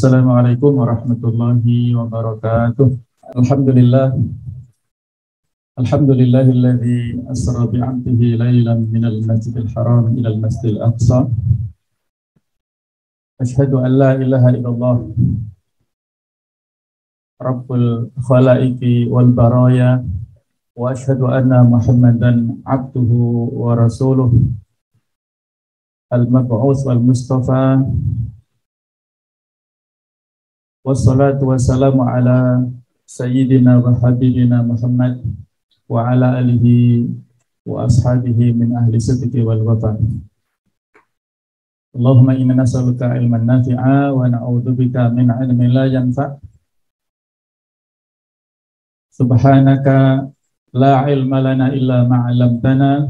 Assalamualaikum warahmatullahi wabarakatuh. Alhamdulillah. Alhamdulillahilladzi asra bi'abdihi laylan minal masjidil haram ilal masjidil aqsa. Asyhadu an la ilaha illallah Rabbul khalaiqi wal baraya wa asyhadu anna Muhammadan abduhu wa rasuluh al-mab'us wal mustafa. Wassalatu wassalamu ala sayyidina wa habibina Muhammad wa ala alihi wa ashabihi min ahli sidqi wal wafa. Allahumma inna nas'aluka ilman nafi'a wa na'udzubika min ilmin la yanfa'. Subhanaka la ilma lana illa ma 'allamtana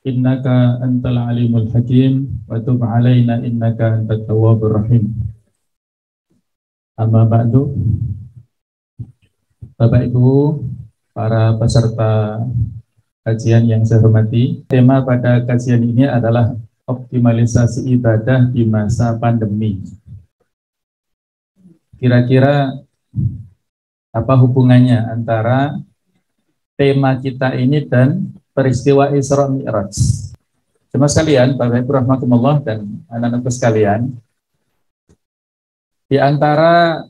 innaka antal alimul hakim wa tub 'alaina innaka antat tawwabur rahim. Amma ba'du. Bapak Ibu, para peserta kajian yang saya hormati, tema pada kajian ini adalah optimalisasi ibadah di masa pandemi. Kira-kira apa hubungannya antara tema kita ini dan peristiwa Isra Mi'raj? Jemaah sekalian, Bapak Ibu rahimakumullah dan anak-anakku sekalian, di antara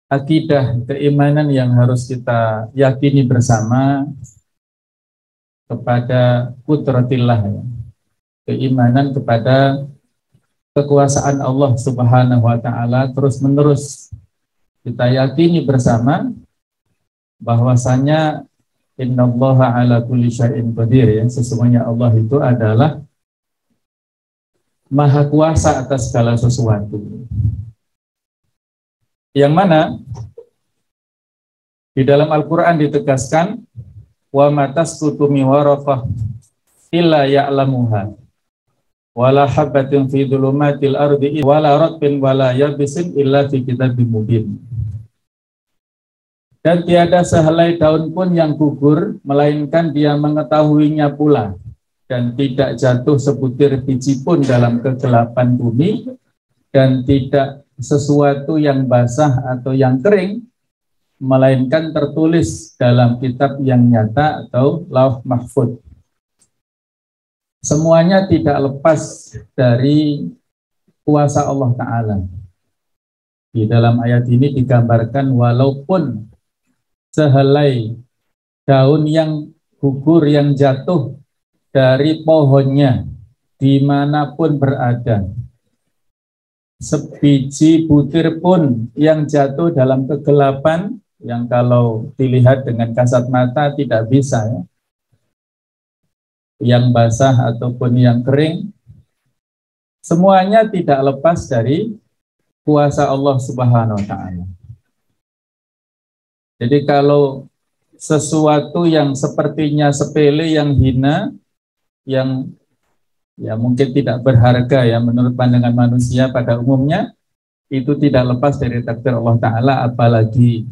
akidah keimanan yang harus kita yakini bersama kepada qudratillah, ya. Keimanan kepada kekuasaan Allah Subhanahu wa taala terus-menerus kita yakini bersama bahwasanya innallaha ala kulli syai'in qadir, ya. Sesungguhnya Allah itu adalah Maha kuasa atas segala sesuatu. Yang mana di dalam Al-Quran ditegaskan wa matasqutu min waraqah illa ya'lamuha wala habatin fi dhulumatil ardi wala ratbin wala yabisin illa fi kitabim mubin. Dan tiada sehelai daun pun yang gugur melainkan dia mengetahuinya pula, dan tidak jatuh sebutir biji pun dalam kegelapan bumi, dan tidak sesuatu yang basah atau yang kering, melainkan tertulis dalam kitab yang nyata atau Lauh Mahfudz. Semuanya tidak lepas dari kuasa Allah Ta'ala. Di dalam ayat ini digambarkan walaupun sehelai daun yang gugur, yang jatuh dari pohonnya dimanapun berada, sebiji butir pun yang jatuh dalam kegelapan, yang kalau dilihat dengan kasat mata tidak bisa, ya, yang basah ataupun yang kering, semuanya tidak lepas dari kuasa Allah Subhanahu wa taala. Jadi kalau sesuatu yang sepertinya sepele, yang hina, yang ya mungkin tidak berharga, ya, menurut pandangan manusia pada umumnya, itu tidak lepas dari takdir Allah Ta'ala, apalagi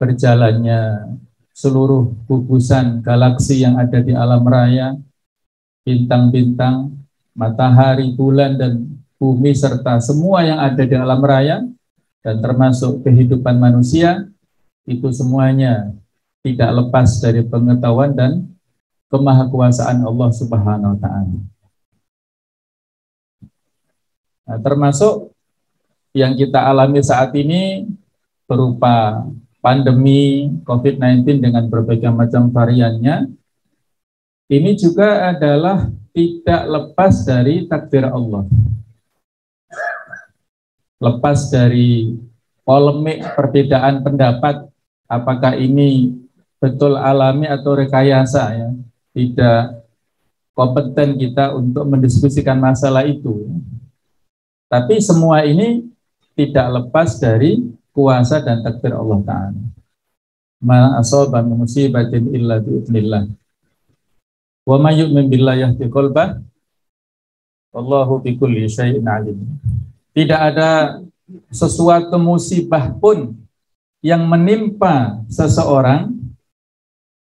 berjalannya seluruh gugusan galaksi yang ada di alam raya, bintang-bintang, matahari, bulan, dan bumi, serta semua yang ada di alam raya, dan termasuk kehidupan manusia, itu semuanya tidak lepas dari pengetahuan dan kemahakuasaan Allah Subhanahu wa taala. Nah, termasuk yang kita alami saat ini berupa pandemi COVID-19 dengan berbagai macam variannya, ini juga adalah tidak lepas dari takdir Allah. Lepas dari polemik perbedaan pendapat, apakah ini betul alami atau rekayasa, ya. Tidak kompeten kita untuk mendiskusikan masalah itu. Tapi semua ini tidak lepas dari kuasa dan takdir Allah Ta'ala. Ma asaba min musibatin illa bi'idznillah. Wa may yu'min billahi yahdi qalbah. Wallahu bikulli syai'in alim. Tidak ada sesuatu musibah pun yang menimpa seseorang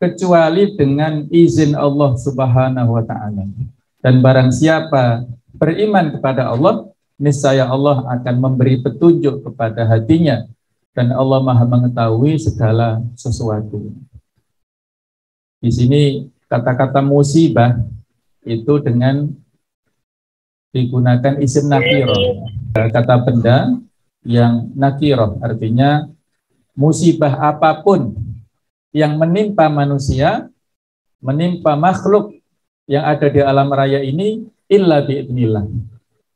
kecuali dengan izin Allah Subhanahu wa taala. Dan barang siapa beriman kepada Allah, niscaya Allah akan memberi petunjuk kepada hatinya, dan Allah Maha mengetahui segala sesuatu. Di sini kata-kata musibah itu dengan digunakan isim nakiroh, kata benda yang nakiroh, artinya musibah apapun yang menimpa manusia, menimpa makhluk yang ada di alam raya ini, illa bi'idnillah,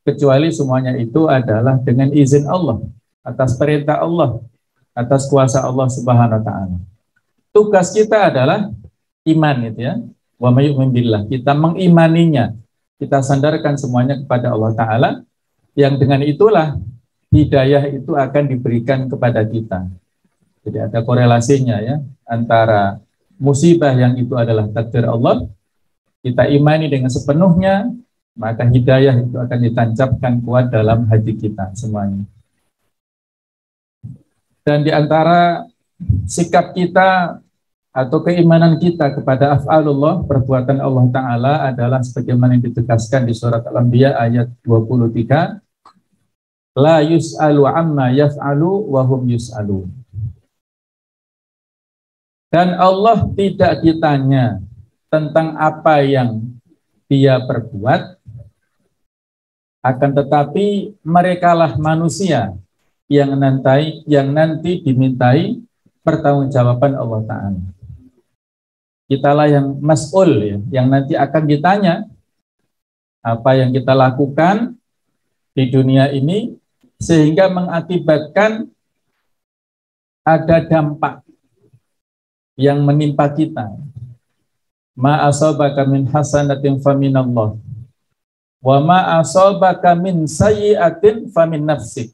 kecuali semuanya itu adalah dengan izin Allah, atas perintah Allah, atas kuasa Allah Subhanahu wa ta'ala. Tugas kita adalah iman, itu ya. Wa may yu'min billah, kita mengimaninya, kita sandarkan semuanya kepada Allah Ta'ala, yang dengan itulah hidayah itu akan diberikan kepada kita. Jadi ada korelasinya ya, antara musibah yang itu adalah takdir Allah, kita imani dengan sepenuhnya, maka hidayah itu akan ditancapkan kuat dalam hati kita semuanya. Dan di antara sikap kita atau keimanan kita kepada af'alullah, perbuatan Allah Ta'ala, adalah sebagaimana yang ditegaskan di surat Al-Anbiya ayat 23, la yus'alu amma yaf'alu wa hum yus'alu. Dan Allah tidak ditanya tentang apa yang dia perbuat, akan tetapi merekalah manusia yang nanti dimintai pertanggungjawaban Allah Ta'ala. Kitalah yang mas'ul ya, yang nanti akan ditanya apa yang kita lakukan di dunia ini sehingga mengakibatkan ada dampak yang menimpa kita. Ma asabaka min hasanatin faminallah wa ma asabaka min sayyi'atin famin nafsik.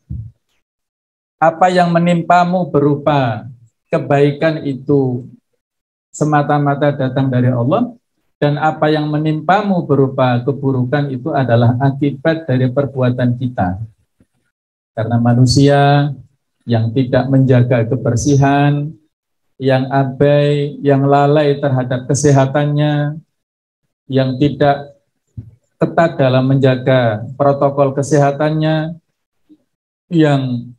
Apa yang menimpamu berupa kebaikan itu semata-mata datang dari Allah, dan apa yang menimpamu berupa keburukan itu adalah akibat dari perbuatan kita. Karena manusia yang tidak menjaga kebersihan, yang abai, yang lalai terhadap kesehatannya, yang tidak ketat dalam menjaga protokol kesehatannya, yang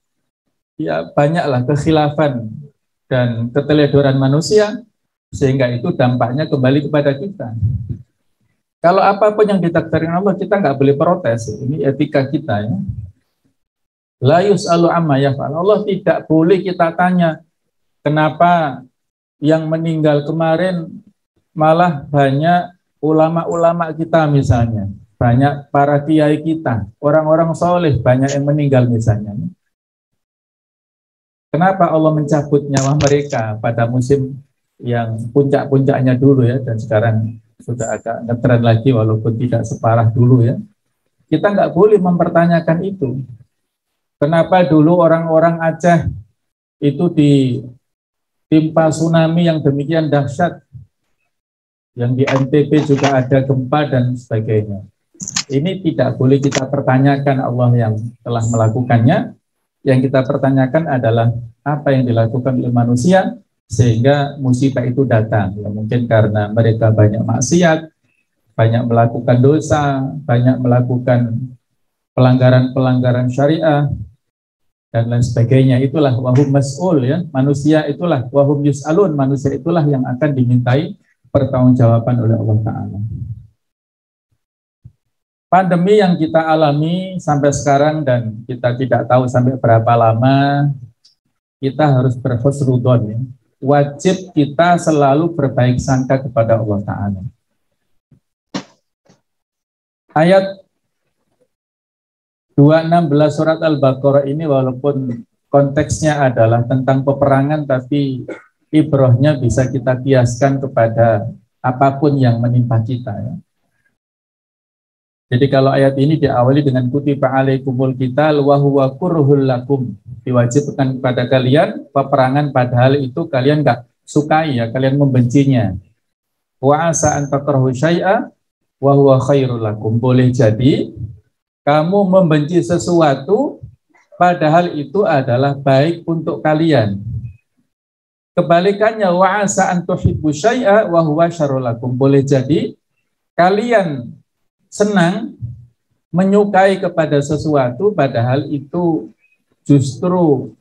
ya banyaklah kekhilafan dan keteledoran manusia, sehingga itu dampaknya kembali kepada kita. Kalau apapun yang ditakdirkan Allah, kita nggak boleh protes. Ini etika kita ya. La yus'alu amma yaf'al. Allah tidak boleh kita tanya, kenapa yang meninggal kemarin malah banyak ulama-ulama kita misalnya, banyak para kiai kita, orang-orang soleh banyak yang meninggal misalnya. Kenapa Allah mencabut nyawa mereka pada musim yang puncak-puncaknya dulu ya, dan sekarang sudah agak ngetren lagi walaupun tidak separah dulu ya. Kita nggak boleh mempertanyakan itu. Kenapa dulu orang-orang Aceh itu ditimpa tsunami yang demikian dahsyat, yang di NTB juga ada gempa dan sebagainya. Ini tidak boleh kita pertanyakan Allah yang telah melakukannya. Yang kita pertanyakan adalah apa yang dilakukan oleh manusia sehingga musibah itu datang. Ya, mungkin karena mereka banyak maksiat, banyak melakukan dosa, banyak melakukan pelanggaran-pelanggaran syariah dan lain sebagainya. Itulah wahum mas'ul ya, manusia itulah wahum yus'alun, manusia itulah yang akan dimintai pertanggungjawaban oleh Allah Ta'ala. Pandemi yang kita alami sampai sekarang dan kita tidak tahu sampai berapa lama, kita harus berhusnudon ya. Wajib kita selalu berbaik sangka kepada Allah Ta'ala. Ayat 216 surat Al-Baqarah ini walaupun konteksnya adalah tentang peperangan, tapi ibrahnya bisa kita kiaskan kepada apapun yang menimpa kita ya. Jadi kalau ayat ini diawali dengan kutiba alaikumul qital wa huwa kurhul lakum, diwajibkan kepada kalian peperangan padahal itu kalian enggak sukai ya, kalian membencinya. Wa asa an takrahu syai'a wa huwa khairul lakum, boleh jadi kamu membenci sesuatu padahal itu adalah baik untuk kalian. Kebalikannya wa asa an tuhibbu syai'a wa huwa syarrul lakum, boleh jadi kalian senang menyukai kepada sesuatu padahal itu justru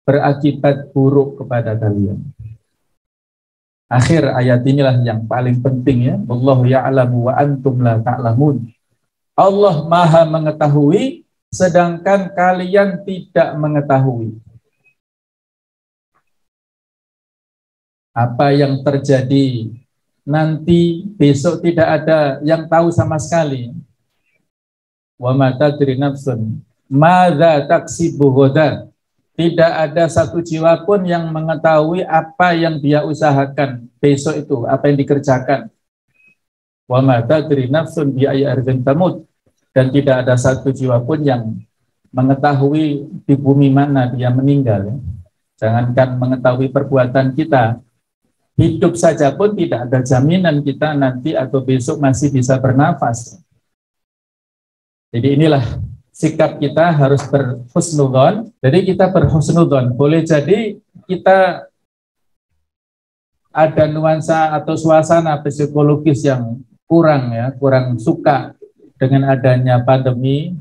berakibat buruk kepada kalian. Akhir ayat inilah yang paling penting ya. Wallahu ya'lamu wa antum la ta'lamun. Allah Maha mengetahui sedangkan kalian tidak mengetahui. Apa yang terjadi nanti besok tidak ada yang tahu sama sekali. Wa ma tadri nafsun madza taksibu ghadan. Tidak ada satu jiwa pun yang mengetahui apa yang dia usahakan besok itu, apa yang dikerjakan. Wa ma tadri nafsun bi ayyi ardin tamut. Dan tidak ada satu jiwa pun yang mengetahui di bumi mana dia meninggal. Jangankan mengetahui perbuatan kita, hidup saja pun tidak ada jaminan kita nanti atau besok masih bisa bernafas. Jadi inilah sikap kita harus berhusnudzon. Jadi kita berhusnudzon. Boleh jadi kita ada nuansa atau suasana psikologis yang kurang ya, kurang suka dengan adanya pandemi,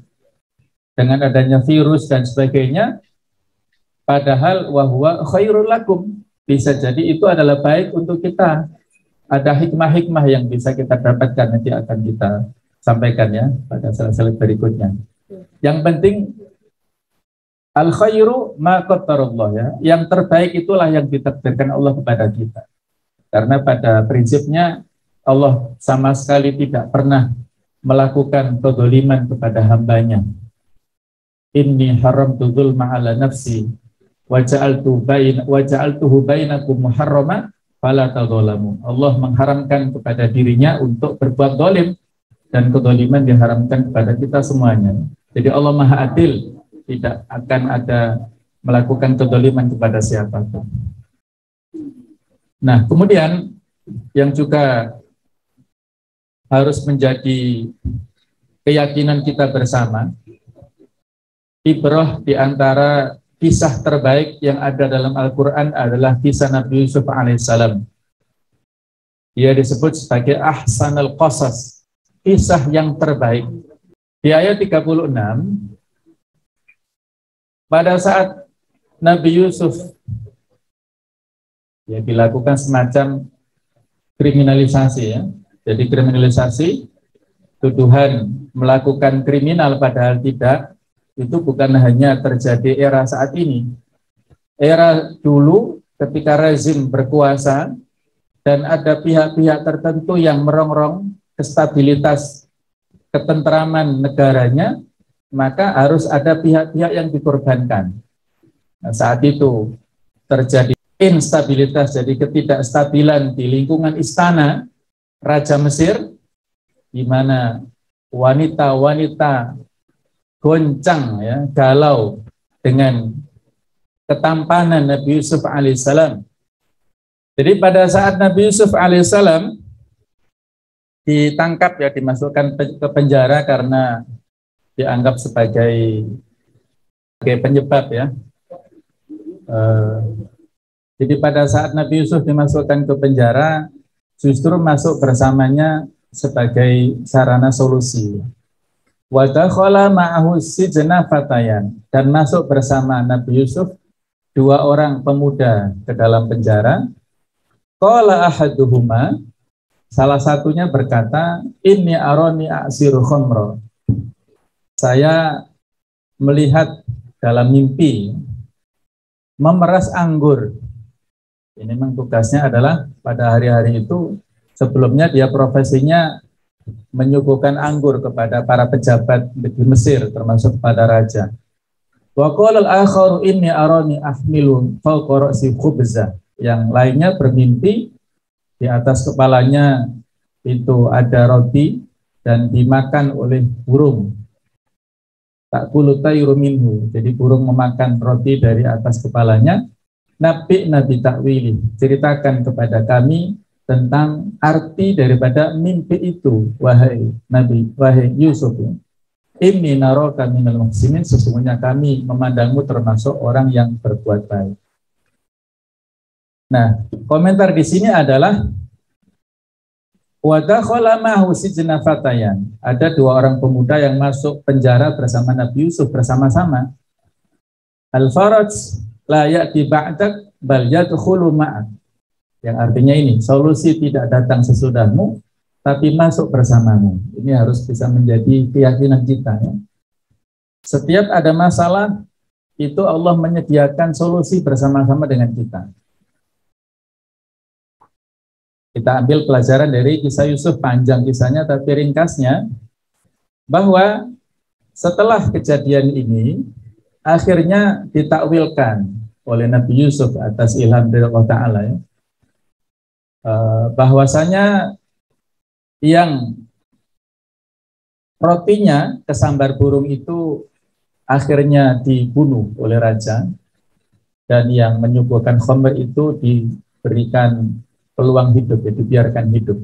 dengan adanya virus dan sebagainya. Padahal wahwa khairul lakum. Bisa jadi itu adalah baik untuk kita. Ada hikmah-hikmah yang bisa kita dapatkan, nanti akan kita sampaikan ya pada slide berikutnya. Yang penting al khairu ma qaddarallah ya. Yang terbaik itulah yang ditakdirkan Allah kepada kita. Karena pada prinsipnya Allah sama sekali tidak pernah melakukan kedzaliman kepada hambanya. Inni haramtu dzulma ala nafsi wa ja'altuhu bainakum muharrama fala tadzalamu. Allah mengharamkan kepada dirinya untuk berbuat zalim dan kedzaliman diharamkan kepada kita semuanya. Jadi Allah Maha Adil, tidak akan ada melakukan kedzaliman kepada siapapun. Nah, kemudian yang juga harus menjadi keyakinan kita bersama, ibrah di antara kisah terbaik yang ada dalam Al-Quran adalah kisah Nabi Yusuf alaihissalam. Dia disebut sebagai ahsanul qasas, kisah yang terbaik. Di ayat 36, pada saat Nabi Yusuf ya dilakukan semacam kriminalisasi ya. Jadi kriminalisasi, tuduhan melakukan kriminal padahal tidak, itu bukan hanya terjadi era saat ini. Era dulu ketika rezim berkuasa dan ada pihak-pihak tertentu yang merongrong stabilitas ketentraman negaranya, maka harus ada pihak-pihak yang dikorbankan. Nah, saat itu terjadi instabilitas, jadi ketidakstabilan di lingkungan istana Raja Mesir, di mana wanita-wanita goncang ya, galau dengan ketampanan Nabi Yusuf alaihissalam. Jadi pada saat Nabi Yusuf alaihissalam ditangkap ya, dimasukkan ke penjara karena dianggap sebagai penyebab ya. Jadi pada saat Nabi Yusuf dimasukkan ke penjara, justru masuk bersamanya sebagai sarana solusi. Wa dakhala ma'ahu sijna fatayan, dan masuk bersama Nabi Yusuf dua orang pemuda ke dalam penjara. Qala ahaduhuma, salah satunya berkata, inni arani a'siru khamra. Saya melihat dalam mimpi memeras anggur. Ini memang tugasnya adalah pada hari-hari itu, sebelumnya dia profesinya menyuguhkan anggur kepada para pejabat di Mesir, termasuk pada raja. Wa qala al-akharu inni arani ahmilu fawqa ra'si khubza. Yang lainnya bermimpi di atas kepalanya itu ada roti dan dimakan oleh burung. Ta'kulu tayru minhu. Jadi burung memakan roti dari atas kepalanya. Nabi takwili, ceritakan kepada kami tentang arti daripada mimpi itu, wahai Nabi, wahai Yusuf. Inni naraka minal muhsinin, sesungguhnya kami memandangmu termasuk orang yang berbuat baik. Nah, komentar di sini adalah Wa dakhala ma'ahu sijna fatayan. Ada dua orang pemuda yang masuk penjara bersama Nabi Yusuf bersama-sama. Al-faraj la ya'ti ba'dak bal yadkhulu ma'ak. Yang artinya ini, solusi tidak datang sesudahmu, tapi masuk bersamamu. Ini harus bisa menjadi keyakinan kita. Ya. Setiap ada masalah, itu Allah menyediakan solusi bersama-sama dengan kita. Kita ambil pelajaran dari kisah Yusuf, panjang kisahnya, tapi ringkasnya, bahwa setelah kejadian ini, akhirnya ditakwilkan oleh Nabi Yusuf atas ilham dari Allah Ta'ala, ya, bahwasanya yang rotinya kesambar burung itu akhirnya dibunuh oleh raja, dan yang menyuguhkan khamr itu diberikan peluang hidup, ya, dibiarkan hidup.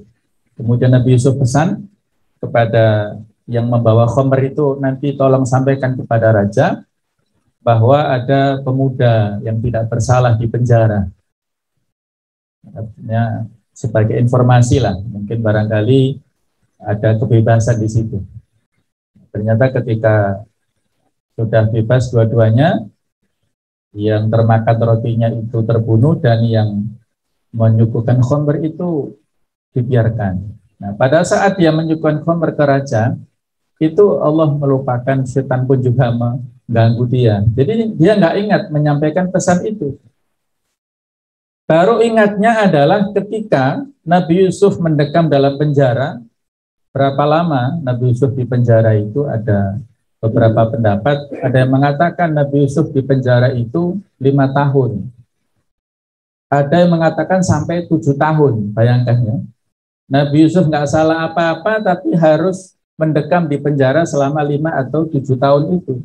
Kemudian Nabi Yusuf pesan kepada yang membawa khamr itu, nanti tolong sampaikan kepada raja bahwa ada pemuda yang tidak bersalah di penjara. Artinya sebagai informasi lah, mungkin barangkali ada kebebasan di situ. Ternyata ketika sudah bebas dua-duanya, yang termakan rotinya itu terbunuh dan yang menyuguhkan khamr itu dibiarkan. Nah, pada saat dia menyuguhkan khamr ke raja, itu Allah melupakan, setan pun juga mengganggu dia. Jadi dia nggak ingat menyampaikan pesan itu. Baru ingatnya adalah ketika Nabi Yusuf mendekam dalam penjara. Berapa lama Nabi Yusuf di penjara itu? Ada beberapa pendapat. Ada yang mengatakan Nabi Yusuf di penjara itu 5 tahun. Ada yang mengatakan sampai 7 tahun, bayangkan ya. Nabi Yusuf nggak salah apa-apa, tapi harus mendekam di penjara selama 5 atau 7 tahun itu.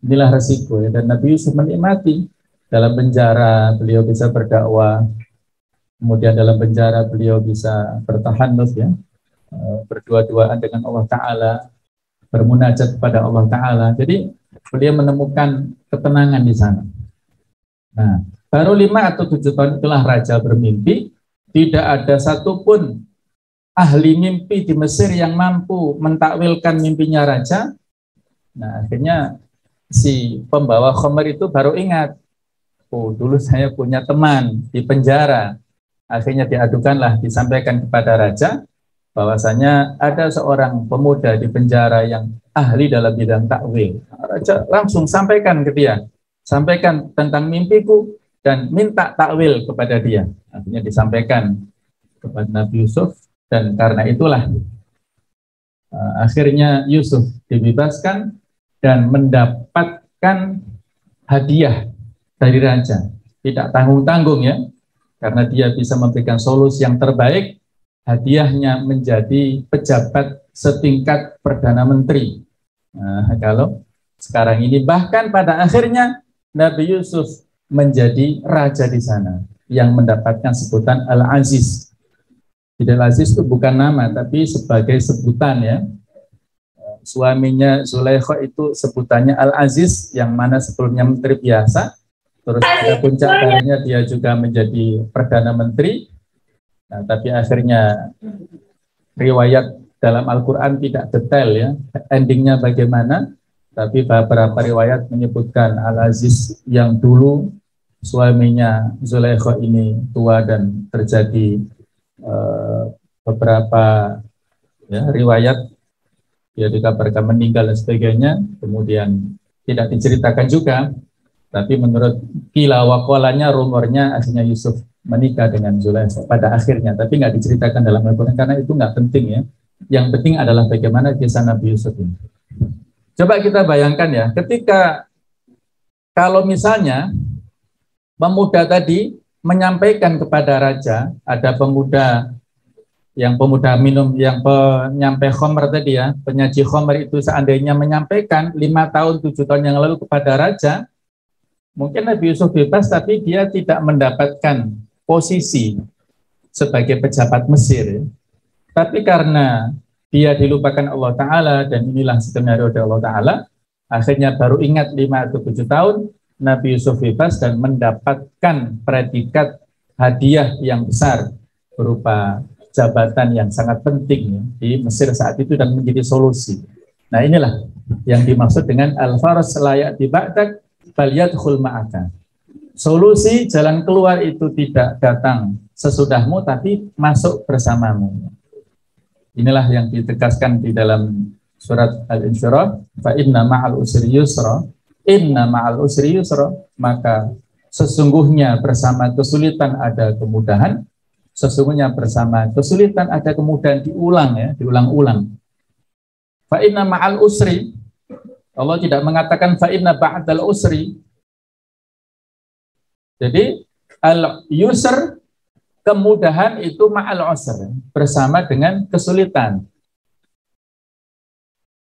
Inilah resiko, ya. Dan Nabi Yusuf menikmati. Dalam penjara beliau bisa berdakwah, kemudian dalam penjara beliau bisa bertahanus, ya, berdua-duaan dengan Allah Ta'ala, bermunajat kepada Allah Ta'ala. Jadi beliau menemukan ketenangan di sana. Nah, baru 5 atau 7 tahun itulah raja bermimpi. Tidak ada satupun ahli mimpi di Mesir yang mampu mentakwilkan mimpinya raja. Nah, akhirnya si pembawa khamr itu baru ingat, oh, dulu saya punya teman di penjara. Akhirnya diadukanlah, disampaikan kepada raja, bahwasanya ada seorang pemuda di penjara yang ahli dalam bidang takwil. Raja langsung sampaikan ke dia, sampaikan tentang mimpiku, dan minta takwil kepada dia. Akhirnya disampaikan kepada Nabi Yusuf, dan karena itulah akhirnya Yusuf dibebaskan dan mendapatkan hadiah dari raja. Tidak tanggung-tanggung, ya, karena dia bisa memberikan solusi yang terbaik. Hadiahnya menjadi pejabat setingkat Perdana Menteri. Nah, kalau sekarang ini, bahkan pada akhirnya Nabi Yusuf menjadi raja di sana yang mendapatkan sebutan Al-Aziz. Jadi Al-Aziz itu bukan nama, tapi sebagai sebutan, ya. Suaminya Zulaikha itu sebutannya Al-Aziz, yang mana sebelumnya menteri biasa, terus pada puncak karirnya dia juga menjadi Perdana Menteri. Nah, tapi akhirnya riwayat dalam Al-Quran tidak detail, ya, endingnya bagaimana, tapi beberapa riwayat menyebutkan Al-Aziz yang dulu suaminya Zulaikha ini tua dan terjadi beberapa, ya, riwayat, dia dikabarkan meninggal dan sebagainya, kemudian tidak diceritakan juga, tapi menurut kila wakolanya, rumornya akhirnya Yusuf menikah dengan Zulaikha pada akhirnya, tapi nggak diceritakan dalam Al-Quran karena itu nggak penting, ya. Yang penting adalah bagaimana kisah Nabi Yusuf ini. Coba kita bayangkan, ya, ketika kalau misalnya pemuda tadi menyampaikan kepada raja, ada pemuda minum, yang penyampai khamr tadi, ya, penyaji khamr itu seandainya menyampaikan 5 tahun 7 tahun yang lalu kepada raja, mungkin Nabi Yusuf bebas, tapi dia tidak mendapatkan posisi sebagai pejabat Mesir, ya. Tapi karena dia dilupakan Allah Ta'ala, dan inilah skenario dari Allah Ta'ala, akhirnya baru ingat 5 atau 7 tahun, Nabi Yusuf bebas dan mendapatkan predikat hadiah yang besar berupa jabatan yang sangat penting ya, di Mesir saat itu dan menjadi solusi. Nah inilah yang dimaksud dengan al-faras layak diba'dak baliyadkhul ma'aka. Solusi jalan keluar itu tidak datang sesudahmu tapi masuk bersamamu. Inilah yang ditegaskan di dalam surat Al-Insyirah, fa inna ma'al usri yusra, inna ma'al usri yusra, maka sesungguhnya bersama kesulitan ada kemudahan, sesungguhnya bersama kesulitan ada kemudahan, diulang ya, diulang-ulang. Fa inna ma'al usri, Allah tidak mengatakan fa inna ba'dal usri. Jadi al-yusr, kemudahan itu ma'al usr, bersama dengan kesulitan.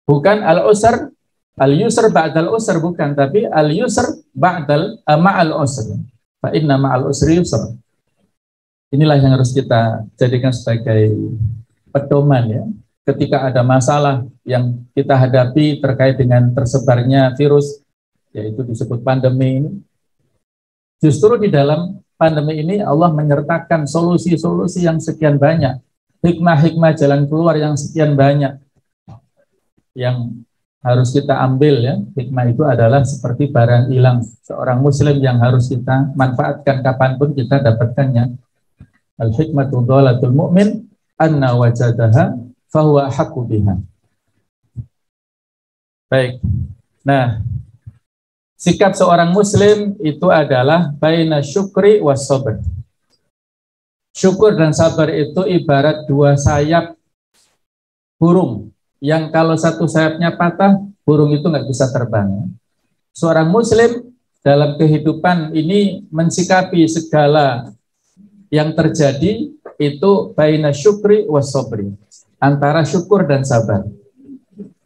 Bukan al-usr, al-yusr ba'dal usr, bukan, tapi al-yusr ba'dal ma'al usr. Fa inna ma'al usri yusr. Inilah yang harus kita jadikan sebagai pedoman ya. Ketika ada masalah yang kita hadapi terkait dengan tersebarnya virus, yaitu disebut pandemi ini, justru di dalam pandemi ini Allah menyertakan solusi-solusi yang sekian banyak, hikmah-hikmah jalan keluar yang sekian banyak, yang harus kita ambil ya. Hikmah itu adalah seperti barang hilang seorang muslim yang harus kita manfaatkan kapanpun kita dapatkannya. Al-hikmatu dhalatul mu'min anna wajadaha fahuwa haqqu biha. Baik. Nah, sikap seorang muslim itu adalah baina syukri was sabr. Syukur dan sabar itu ibarat dua sayap burung yang kalau satu sayapnya patah, burung itu nggak bisa terbang. Seorang muslim dalam kehidupan ini mensikapi segala yang terjadi itu baina syukri was sabri, antara syukur dan sabar.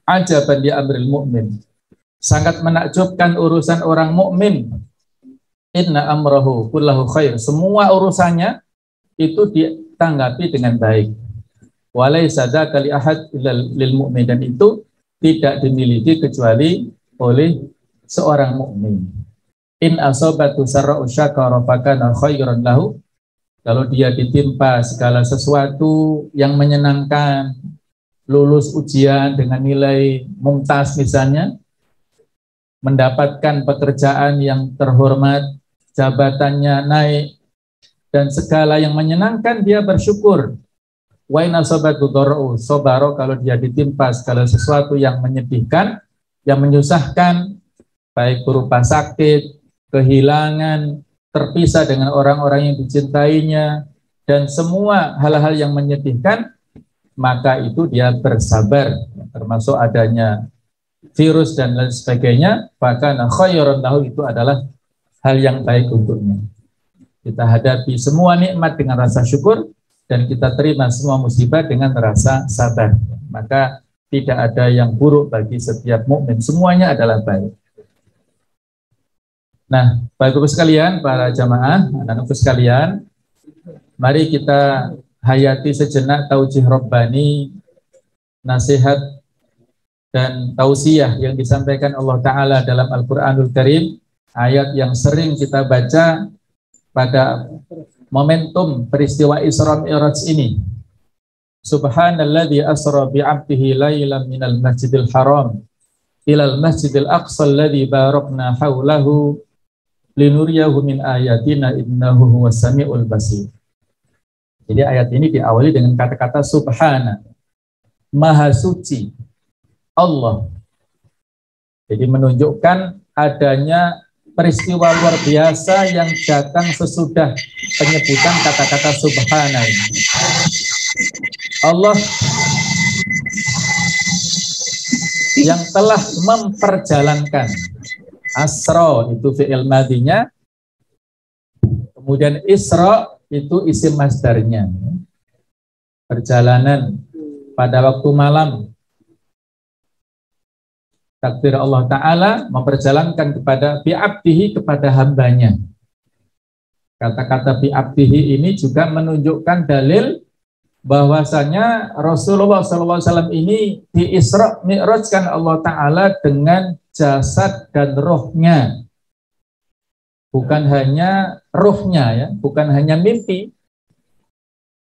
Ajaban li amril mu'min, sangat menakjubkan urusan orang mukmin. Inna amrahu kullahu khair, semua urusannya itu ditanggapi dengan baik. Walaysa dzaka li ahad lil mu'min, dan itu tidak dimiliki kecuali oleh seorang mukmin. In asabatu sarra'u syakara fakana khairan lahu, kalau dia ditimpa segala sesuatu yang menyenangkan, lulus ujian dengan nilai mumtaz misalnya, mendapatkan pekerjaan yang terhormat, jabatannya naik, dan segala yang menyenangkan dia bersyukur. Wa in asabatu dharra'u sabara, kalau dia ditimpa segala sesuatu yang menyedihkan, yang menyusahkan, baik berupa sakit, kehilangan, terpisah dengan orang-orang yang dicintainya, dan semua hal-hal yang menyedihkan, maka itu dia bersabar, termasuk adanya virus dan lain sebagainya, bahkan khairan lahu, itu adalah hal yang baik untuknya. Kita hadapi semua nikmat dengan rasa syukur, dan kita terima semua musibah dengan rasa sabar. Maka tidak ada yang buruk bagi setiap mukmin, semuanya adalah baik. Nah, Bapak-Ibu sekalian, para jamaah, anak-anakku sekalian, mari kita hayati sejenak taujih Rabbani, nasihat dan tausiah yang disampaikan Allah Ta'ala dalam Al-Quranul Karim, ayat yang sering kita baca pada momentum peristiwa Isra Mi'raj ini. Subhanalladzi asra bi'abdihi lailan minal masjidil haram ilal masjidil aqsa alladzi barakna haulahu linuriyahu min ayatina innahu huwas samiul basir. Jadi ayat ini diawali dengan kata-kata subhana, maha suci Allah. Jadi menunjukkan adanya peristiwa luar biasa yang datang sesudah penyebutan kata-kata subhana ini. Allah yang telah memperjalankan. Asra itu fi'il madinya, kemudian isra itu isim masdarnya, perjalanan pada waktu malam. Takdir Allah Ta'ala memperjalankan kepada bi'abdihi, kepada hambanya. Kata-kata bi'abdihi ini juga menunjukkan dalil bahwasanya Rasulullah SAW ini di Isra Mi'rajkan Allah Ta'ala dengan jasad dan rohnya, bukan hanya rohnya ya, bukan hanya mimpi,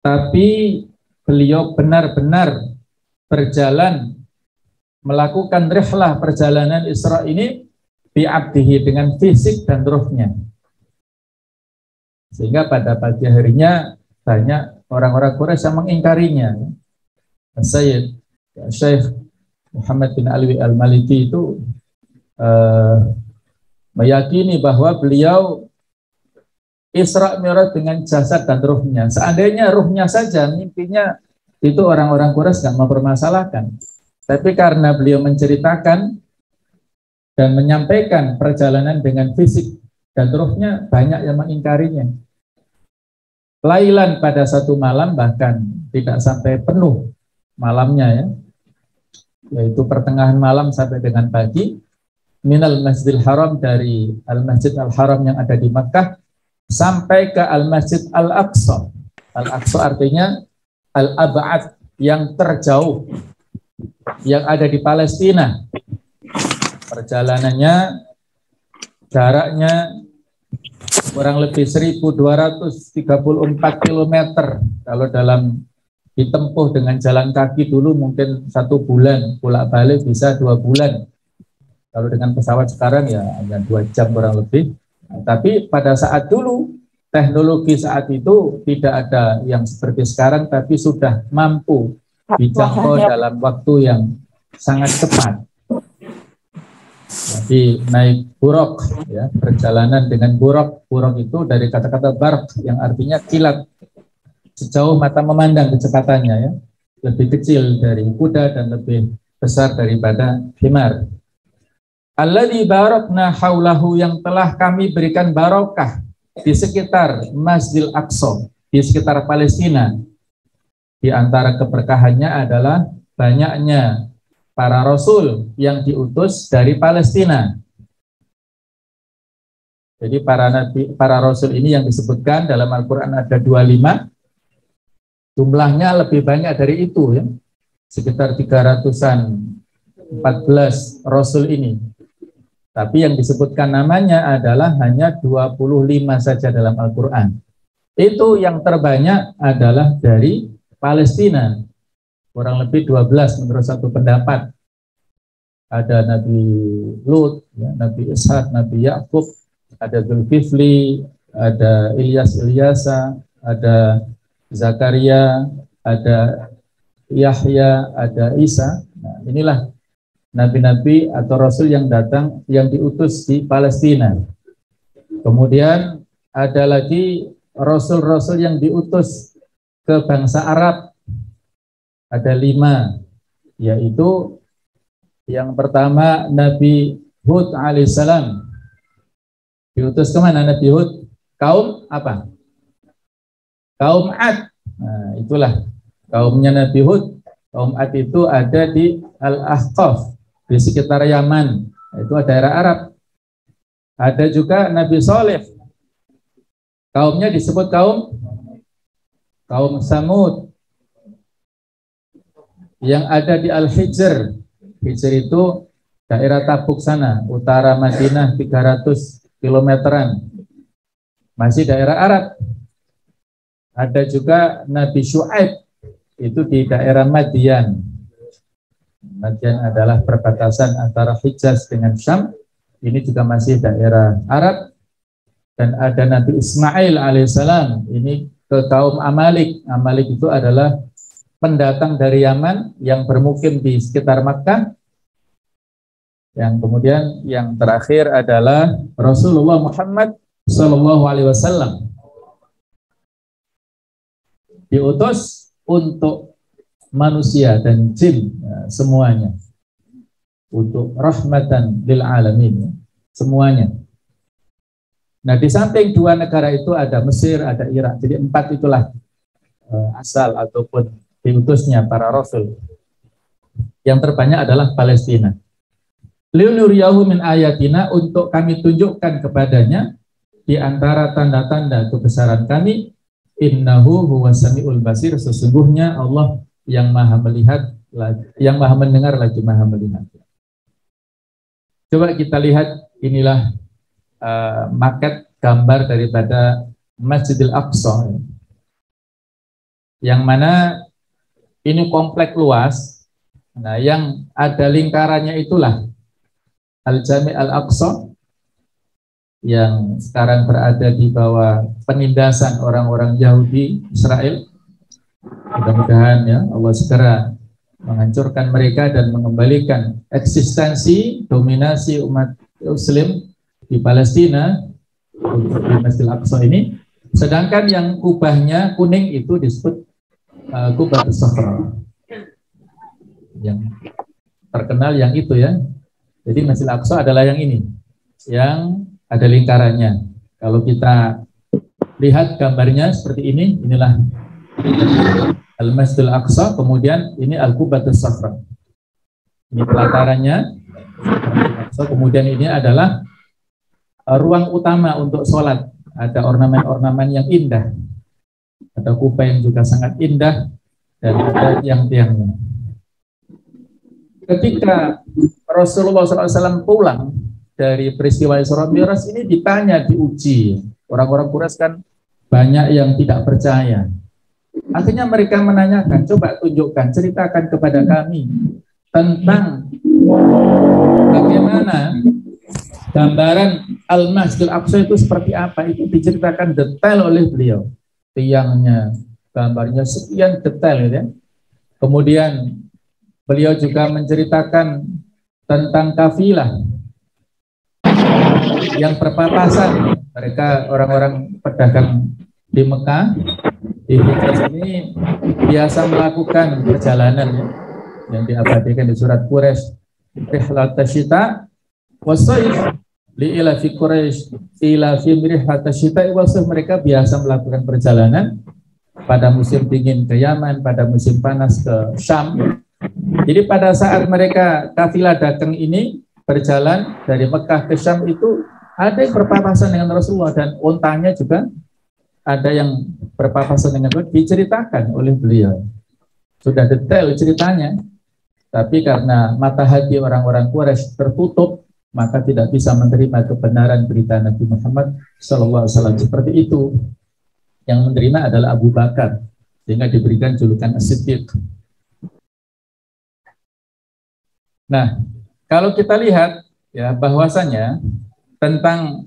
tapi beliau benar-benar berjalan melakukan rihlah perjalanan Isra ini bi'abdihi dengan fisik dan ruhnya. Sehingga pada pagi harinya banyak orang-orang Quraisy yang mengingkarinya. Sayyid Syekh Muhammad bin Alwi Al-Maliki itu meyakini bahwa beliau Isra Mi'raj dengan jasad dan ruhnya. Seandainya ruhnya saja, mimpinya itu orang-orang Quraisy nggak mempermasalahkan. Tapi karena beliau menceritakan dan menyampaikan perjalanan dengan fisik dan ruhnya, banyak yang mengingkarinya. Lailan pada satu malam, bahkan tidak sampai penuh malamnya ya, yaitu pertengahan malam sampai dengan pagi, minal Masjidil Haram, dari Al-Masjid Al-Haram yang ada di Makkah sampai ke Al-Masjid Al-Aqsa. Al-Aqsa artinya Al-Ab'ad, yang terjauh, yang ada di Palestina. Perjalanannya, jaraknya kurang lebih 1234 km. Kalau dalam ditempuh dengan jalan kaki dulu mungkin 1 bulan, bolak-balik bisa 2 bulan. Kalau dengan pesawat sekarang ya hanya 2 jam kurang lebih. Nah, tapi pada saat dulu, teknologi saat itu tidak ada yang seperti sekarang, tapi sudah mampu dijangkau dalam waktu yang sangat cepat. Jadi naik buruk, ya, perjalanan dengan buruk. Buruk itu dari kata-kata barq yang artinya kilat. Sejauh mata memandang kecepatannya, ya, lebih kecil dari kuda dan lebih besar daripada himar. Alladzi barakna haulahu, yang telah kami berikan barokah di sekitar Masjidil Aqsa, di sekitar Palestina. Di antara keberkahannya adalah banyaknya para rasul yang diutus dari Palestina. Jadi para nabi, para rasul ini yang disebutkan dalam Al-Quran ada 25. Jumlahnya lebih banyak dari itu, ya. Sekitar 300-an 14 rasul ini. Tapi yang disebutkan namanya adalah hanya 25 saja dalam Al-Quran. Itu yang terbanyak adalah dari Palestina. Kurang lebih 12 menurut satu pendapat. Ada Nabi Lut, ya, Nabi Ishak, Nabi Yakub, ada Zulkifli, ada Ilyasa, ada Zakaria, ada Yahya, ada Isa. Nah, inilah nabi-nabi atau rasul yang datang, yang diutus di Palestina. Kemudian ada lagi rasul-rasul yang diutus ke bangsa Arab. Ada 5, yaitu yang pertama Nabi Hud alaihissalam. Diutus kemana Nabi Hud? Kaum apa? Kaum Ad. Nah, itulah kaumnya Nabi Hud. Kaum Ad itu ada di Al-Ahqaf, di sekitar Yaman, itu daerah Arab. Ada juga Nabi Saleh, kaumnya disebut kaum Samud, yang ada di Al-Hijr. Hijr itu daerah Tabuk sana, utara Madinah 300 kilometeran, masih daerah Arab. Ada juga Nabi Syu'aib, itu di daerah Madian. Madian adalah perbatasan antara Hijaz dengan Syam. Ini juga masih daerah Arab. Dan ada Nabi Ismail alaihissalam. Ini ke kaum Amalik. Amalik itu adalah pendatang dari Yaman yang bermukim di sekitar Makkah. Yang kemudian yang terakhir adalah Rasulullah Muhammad SAW. Diutus untuk manusia dan jin, ya, semuanya, untuk rahmatan lil alamin, ya, semuanya. Nah, di samping 2 negara itu ada Mesir, ada Irak. Jadi 4 itulah asal ataupun diutusnya para rasul. Yang terbanyak adalah Palestina. Liunuriyahu min ayatina, untuk kami tunjukkan kepadanya di antara tanda-tanda kebesaran kami. Innahu huwas samiul basir, sesungguhnya Allah yang maha melihat, yang maha mendengar lagi maha melihat. Coba kita lihat, inilah maket gambar daripada Masjidil Aqsa, yang mana ini komplek luas. Nah, yang ada lingkarannya itulah Al-Jami' Al-Aqsa yang sekarang berada di bawah penindasan orang-orang Yahudi Israel. Mudah-mudahan ya Allah segera menghancurkan mereka dan mengembalikan eksistensi dominasi umat Muslim di Palestina untuk di Masjidil Aqsa ini. Sedangkan yang kubahnya kuning itu disebut Qubatus Sakhra. Yang terkenal yang itu ya. Jadi Masjidil Aqsa adalah yang ini, yang ada lingkarannya. Kalau kita lihat gambarnya seperti ini, inilah Al-Masjidil Aqsa, kemudian ini Al-Qubatus Sakhra. Ini pelatarannya. Kemudian ini adalah ruang utama untuk sholat. Ada ornamen-ornamen yang indah. Ada kubah yang juga sangat indah dan ada tiang-tiangnya. Ketika Rasulullah SAW pulang dari peristiwa Isra Mi'raj ini ditanya, diuji. Orang-orang Quraisy kan banyak yang tidak percaya. Akhirnya mereka menanyakan, coba tunjukkan, ceritakan kepada kami tentang bagaimana gambaran Al-Masjidil Aqsa itu seperti apa. Itu diceritakan detail oleh beliau. Tiangnya, gambarnya sekian detail ya. Kemudian beliau juga menceritakan tentang kafilah yang berpapasan. Mereka orang-orang pedagang di Mekah, di Hijaz ini biasa melakukan perjalanan ya, yang diabadikan di surat Quraisy. Rihlat tasyita wasayf li ila fi Quraisy ila fi rihlat tasyita wasayf. Mereka biasa melakukan perjalanan pada musim dingin ke Yaman, pada musim panas ke Syam. Jadi pada saat mereka kafilah dagang ini berjalan dari Mekah ke Syam itu ada yang berpapasan dengan Rasulullah dan ontanya juga ada yang berpapasan dengan Rasulullah, diceritakan oleh beliau. Sudah detail ceritanya, tapi karena mata hati orang-orang Quraisy tertutup, maka tidak bisa menerima kebenaran berita Nabi Muhammad SAW. Seperti itu. Yang menerima adalah Abu Bakar, sehingga diberikan julukan As-Siddiq. Nah, kalau kita lihat ya bahwasanya tentang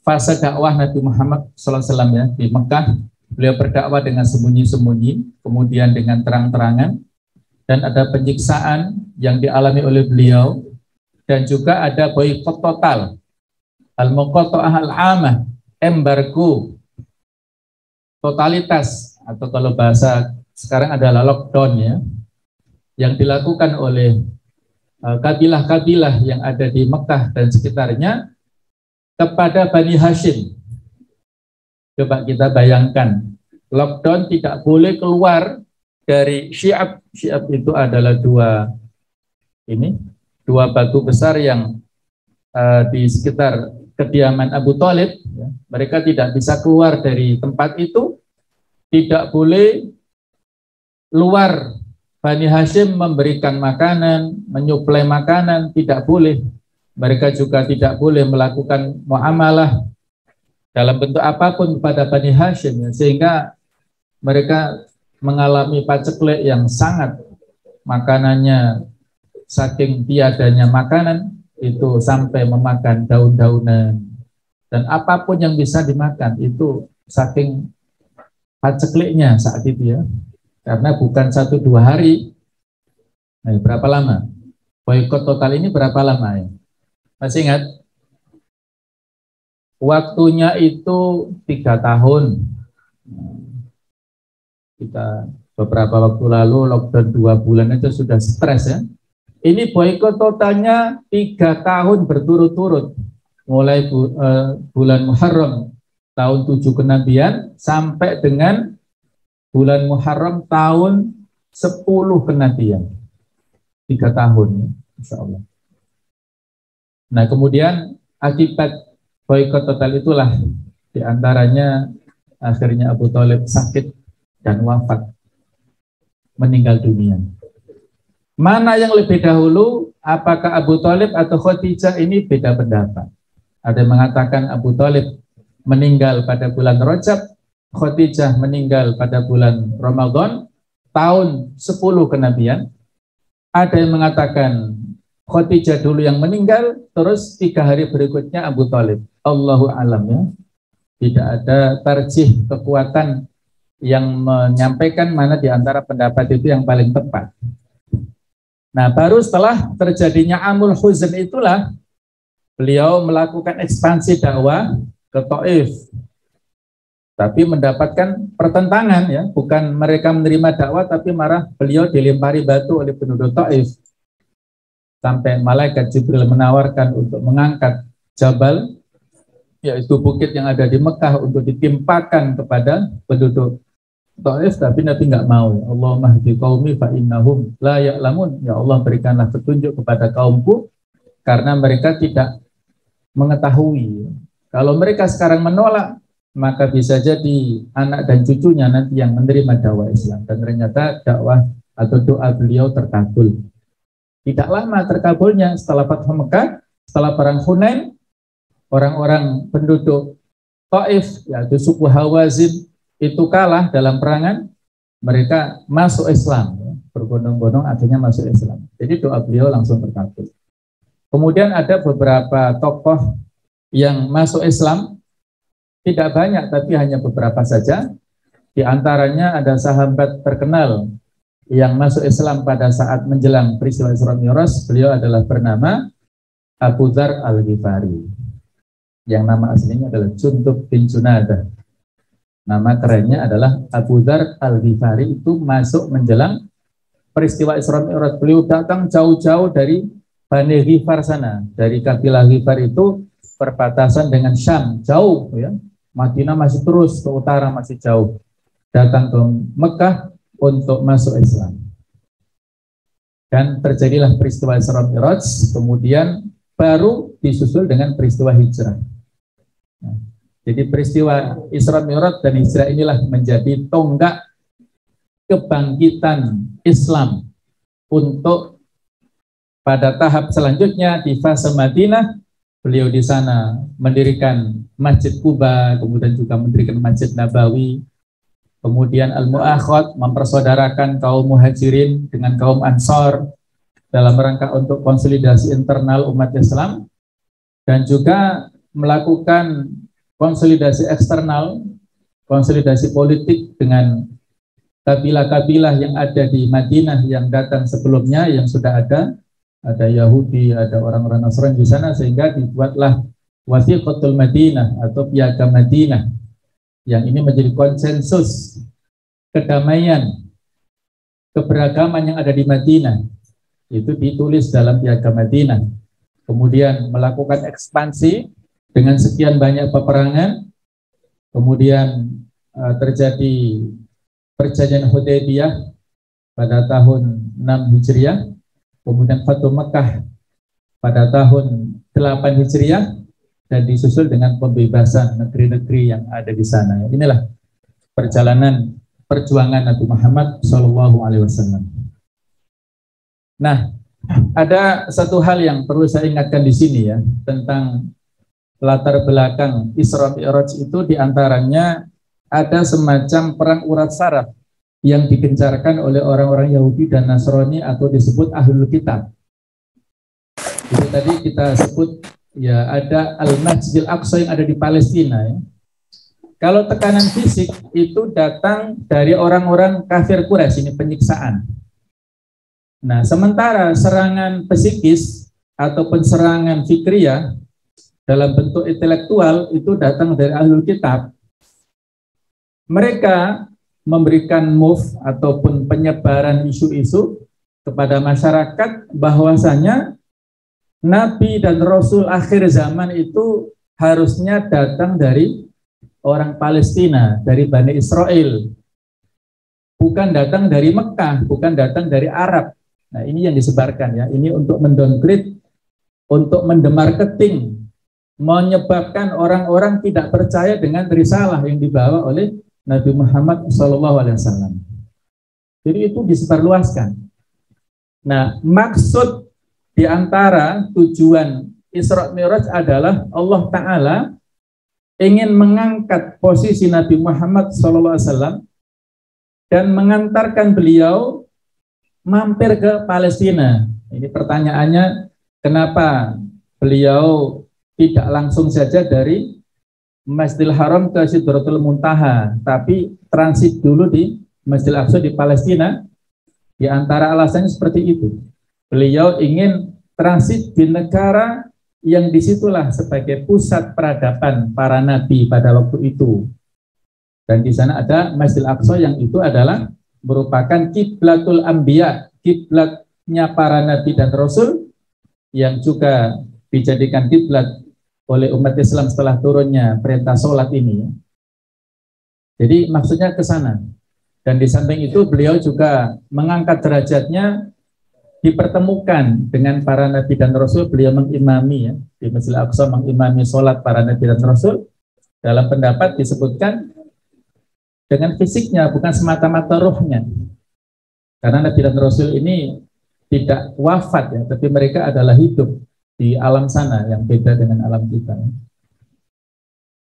fase dakwah Nabi Muhammad SAW ya di Mekah, beliau berdakwah dengan sembunyi-sembunyi, kemudian dengan terang-terangan, dan ada penyiksaan yang dialami oleh beliau, dan juga ada boikot total, al-muqatta'ah al-amah, embargo, totalitas, atau kalau bahasa sekarang adalah lockdown ya, yang dilakukan oleh kabilah-kabilah yang ada di Mekah dan sekitarnya kepada Bani Hashim. Coba kita bayangkan, lockdown, tidak boleh keluar dari Syi'ab. Syi'ab itu adalah dua batu besar yang di sekitar kediaman Abu Thalib. Ya. Mereka tidak bisa keluar dari tempat itu, tidak boleh luar. Bani Hashim memberikan makanan, menyuplai makanan, tidak boleh. Mereka juga tidak boleh melakukan muamalah dalam bentuk apapun kepada Bani Hashim, sehingga mereka mengalami paceklik yang sangat. Makanannya saking tiadanya makanan itu sampai memakan daun-daunan, dan apapun yang bisa dimakan itu saking pacekliknya saat itu ya. Karena bukan 1-2 hari. Nah, berapa lama? Boikot total ini berapa lama ya? Masih ingat? Waktunya itu 3 tahun. Kita beberapa waktu lalu lockdown 2 bulan itu sudah stres ya. Ini boikot totalnya 3 tahun berturut-turut. Mulai bulan Muharram tahun 7 kenabian sampai dengan bulan Muharram tahun 10 kenabian. 3 tahun ya, insya Allah. Nah, kemudian akibat boikot total itulah diantaranya akhirnya Abu Thalib sakit dan wafat, meninggal dunia. Mana yang lebih dahulu, apakah Abu Thalib atau Khadijah, ini beda pendapat. Ada yang mengatakan Abu Thalib meninggal pada bulan Rajab, Khadijah meninggal pada bulan Ramadan tahun 10 kenabian. Ada yang mengatakan Khadijah dulu yang meninggal, terus 3 hari berikutnya Abu Thalib. Allahu alam ya. Tidak ada tarjih kekuatan yang menyampaikan mana di antara pendapat itu yang paling tepat. Nah, baru setelah terjadinya Amul Huzn itulah beliau melakukan ekspansi dakwah ke Taif. Tapi mendapatkan pertentangan ya, bukan mereka menerima dakwah tapi malah beliau dilempari batu oleh penduduk Taif. Sampai malaikat Jibril menawarkan untuk mengangkat Jabal, yaitu bukit yang ada di Mekah, untuk ditimpakan kepada penduduk Taif, tapi Nabi nggak mau. Allahumma hdi qaumi fa innahum la ya'lamun. Ya Allah, berikanlah petunjuk kepada kaumku karena mereka tidak mengetahui. Kalau mereka sekarang menolak, maka bisa jadi anak dan cucunya nanti yang menerima dakwah Islam. Dan ternyata dakwah atau doa beliau terkabul. Tidak lama terkabulnya setelah Fathu Mekah, setelah perang Hunain, orang-orang penduduk Taif, yaitu suku Hawazin, itu kalah dalam perangan, mereka masuk Islam. Berbondong-bondong akhirnya masuk Islam. Jadi doa beliau langsung terkabul. Kemudian ada beberapa tokoh yang masuk Islam, tidak banyak, tapi hanya beberapa saja. Di antaranya ada sahabat terkenal yang masuk Islam pada saat menjelang peristiwa Isra Mi'raj. Beliau adalah bernama Abu Dzar Al-Ghifari. Yang nama aslinya adalah Jundub bin Junadah. Nama kerennya adalah Abu Dzar Al-Ghifari. Itu masuk menjelang peristiwa Isra Mi'raj. Beliau datang jauh-jauh dari Bani Ghifar sana. Dari kabilah Ghifar itu perbatasan dengan Syam, jauh ya. Madinah masih terus ke utara, masih jauh. Datang ke Mekah untuk masuk Islam. Dan terjadilah peristiwa Isra Mi'raj, kemudian baru disusul dengan peristiwa hijrah. Nah, jadi peristiwa Isra Mi'raj dan hijrah inilah menjadi tonggak kebangkitan Islam untuk pada tahap selanjutnya di fase Madinah. Beliau di sana mendirikan Masjid Quba, kemudian juga mendirikan Masjid Nabawi, kemudian Al-Mu'akhad, mempersaudarakan kaum Muhajirin dengan kaum Ansar dalam rangka untuk konsolidasi internal umat Islam, dan juga melakukan konsolidasi eksternal, konsolidasi politik dengan kabilah-kabilah yang ada di Madinah yang datang sebelumnya, yang sudah ada Yahudi, ada orang-orang Nasrani di sana, sehingga dibuatlah Wathiqatul Madinah atau Piagam Madinah, yang ini menjadi konsensus kedamaian, keberagaman yang ada di Madinah. Itu ditulis dalam Piagam Madinah. Kemudian melakukan ekspansi dengan sekian banyak peperangan. Kemudian terjadi perjanjian Hudaybiyah pada tahun 6 Hijriah. Kemudian Fathu Mekah pada tahun 8 Hijriah, dan disusul dengan pembebasan negeri-negeri yang ada di sana. Inilah perjalanan perjuangan Nabi Muhammad SAW. Nah, ada satu hal yang perlu saya ingatkan di sini ya, tentang latar belakang Isra Mi'raj itu. Diantaranya ada semacam perang urat saraf yang digencarkan oleh orang-orang Yahudi dan Nasrani atau disebut Ahlul Kitab. Jadi tadi kita sebut ya, ada Al-Masjidil Aqsa yang ada di Palestina ya. Kalau tekanan fisik itu datang dari orang-orang kafir Quraisy, ini penyiksaan. Nah, sementara serangan psikis ataupun serangan fikriyah dalam bentuk intelektual itu datang dari Ahlul Kitab. Mereka memberikan move ataupun penyebaran isu-isu kepada masyarakat bahwasanya Nabi dan Rasul akhir zaman itu harusnya datang dari orang Palestina, dari Bani Israel, bukan datang dari Mekah, bukan datang dari Arab. Nah, ini yang disebarkan ya, ini untuk mendowngrade, untuk mendemarketing, menyebabkan orang-orang tidak percaya dengan risalah yang dibawa oleh Nabi Muhammad SAW. Jadi itu disebarluaskan. Nah, maksud di antara tujuan Isra Mi'raj adalah Allah Ta'ala ingin mengangkat posisi Nabi Muhammad SAW dan mengantarkan beliau mampir ke Palestina. Ini pertanyaannya, kenapa beliau tidak langsung saja dari Masjidil Haram ke Sidratul Muntaha, tapi transit dulu di Masjidil Aqsa di Palestina? Di antara alasannya seperti itu. Beliau ingin transit di negara yang disitulah sebagai pusat peradaban para nabi pada waktu itu. Dan di sana ada Masjidil Aqsa yang itu adalah merupakan kiblatul anbiya, kiblatnya para nabi dan rasul, yang juga dijadikan kiblat oleh umat Islam setelah turunnya perintah sholat ini. Jadi maksudnya ke sana. Dan di samping itu beliau juga mengangkat derajatnya, dipertemukan dengan para nabi dan rasul. Beliau mengimami ya, di Masjidil Aqsa mengimami sholat para nabi dan rasul. Dalam pendapat disebutkan dengan fisiknya, bukan semata-mata rohnya. Karena nabi dan rasul ini tidak wafat ya, tapi mereka adalah hidup di alam sana yang beda dengan alam kita.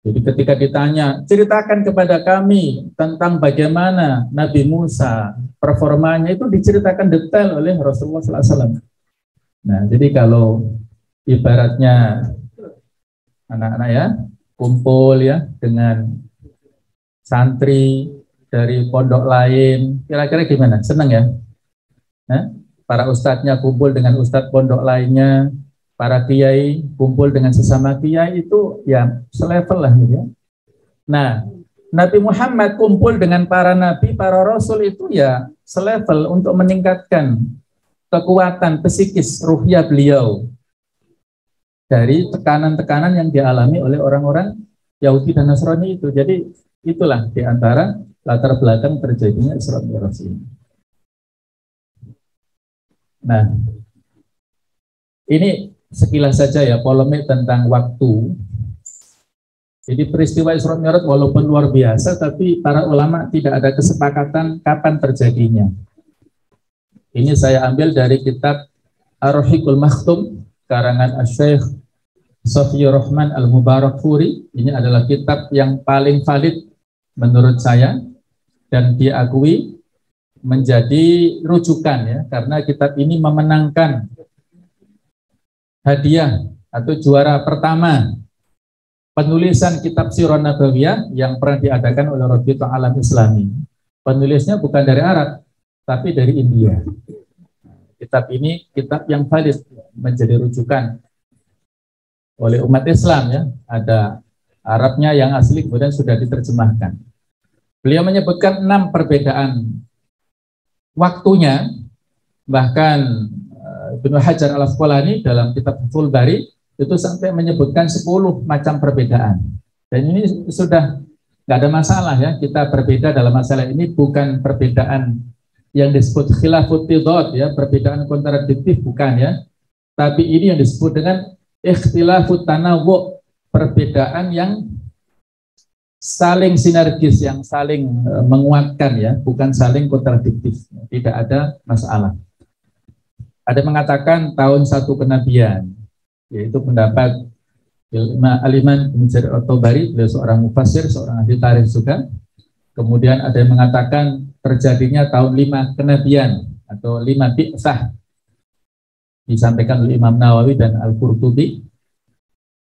Jadi ketika ditanya, ceritakan kepada kami tentang bagaimana Nabi Musa, performanya itu diceritakan detail oleh Rasulullah SAW. Nah, jadi kalau ibaratnya anak-anak ya, kumpul ya dengan santri dari pondok lain, kira-kira gimana? Senang ya? Nah, para ustadznya kumpul dengan ustadz pondok lainnya, para kiai kumpul dengan sesama kiai, itu ya selevel lah gitu ya. Nah, Nabi Muhammad kumpul dengan para nabi, para rasul itu ya selevel untuk meningkatkan kekuatan psikis ruhiyah beliau dari tekanan-tekanan yang dialami oleh orang-orang Yahudi dan Nasrani itu. Jadi itulah di antara latar belakang terjadinya Isra Mi'raj ini. Nah, ini sekilas saja ya polemik tentang waktu. Jadi peristiwa Isra Mi'raj walaupun luar biasa, tapi para ulama tidak ada kesepakatan kapan terjadinya. Ini saya ambil dari kitab Ar-Rahiqul Makhtum karangan Asy-Syaikh Safiyur Rahman Al-Mubarakfuri. Ini adalah kitab yang paling valid menurut saya dan diakui menjadi rujukan ya, karena kitab ini memenangkan hadiah atau juara pertama penulisan kitab Sirah Nabawiyah yang pernah diadakan oleh Rabitul Alam Islami. Penulisnya bukan dari Arab, tapi dari India. Kitab ini kitab yang valid menjadi rujukan oleh umat Islam ya. Ada Arabnya yang asli kemudian sudah diterjemahkan. Beliau menyebutkan 6 perbedaan waktunya, bahkan Ibnu Hajar Al-Asqalani dalam kitab Fathul Bari itu sampai menyebutkan 10 macam perbedaan. Dan ini sudah nggak ada masalah ya, kita berbeda dalam masalah ini, bukan perbedaan yang disebut khilafut tidad ya, perbedaan kontradiktif bukan ya, tapi ini yang disebut dengan ikhtilafut tanawwu, perbedaan yang saling sinergis, yang saling menguatkan ya, bukan saling kontradiktif. Tidak ada masalah. Ada mengatakan tahun 1 kenabian, yaitu pendapat Al-Imam Ibnu Jarir At-Tabari, beliau seorang mufassir, seorang ahli tarikh juga. Kemudian ada yang mengatakan terjadinya tahun 5 kenabian atau 5 bi'tsah, disampaikan oleh Imam Nawawi dan Al-Qurtubi.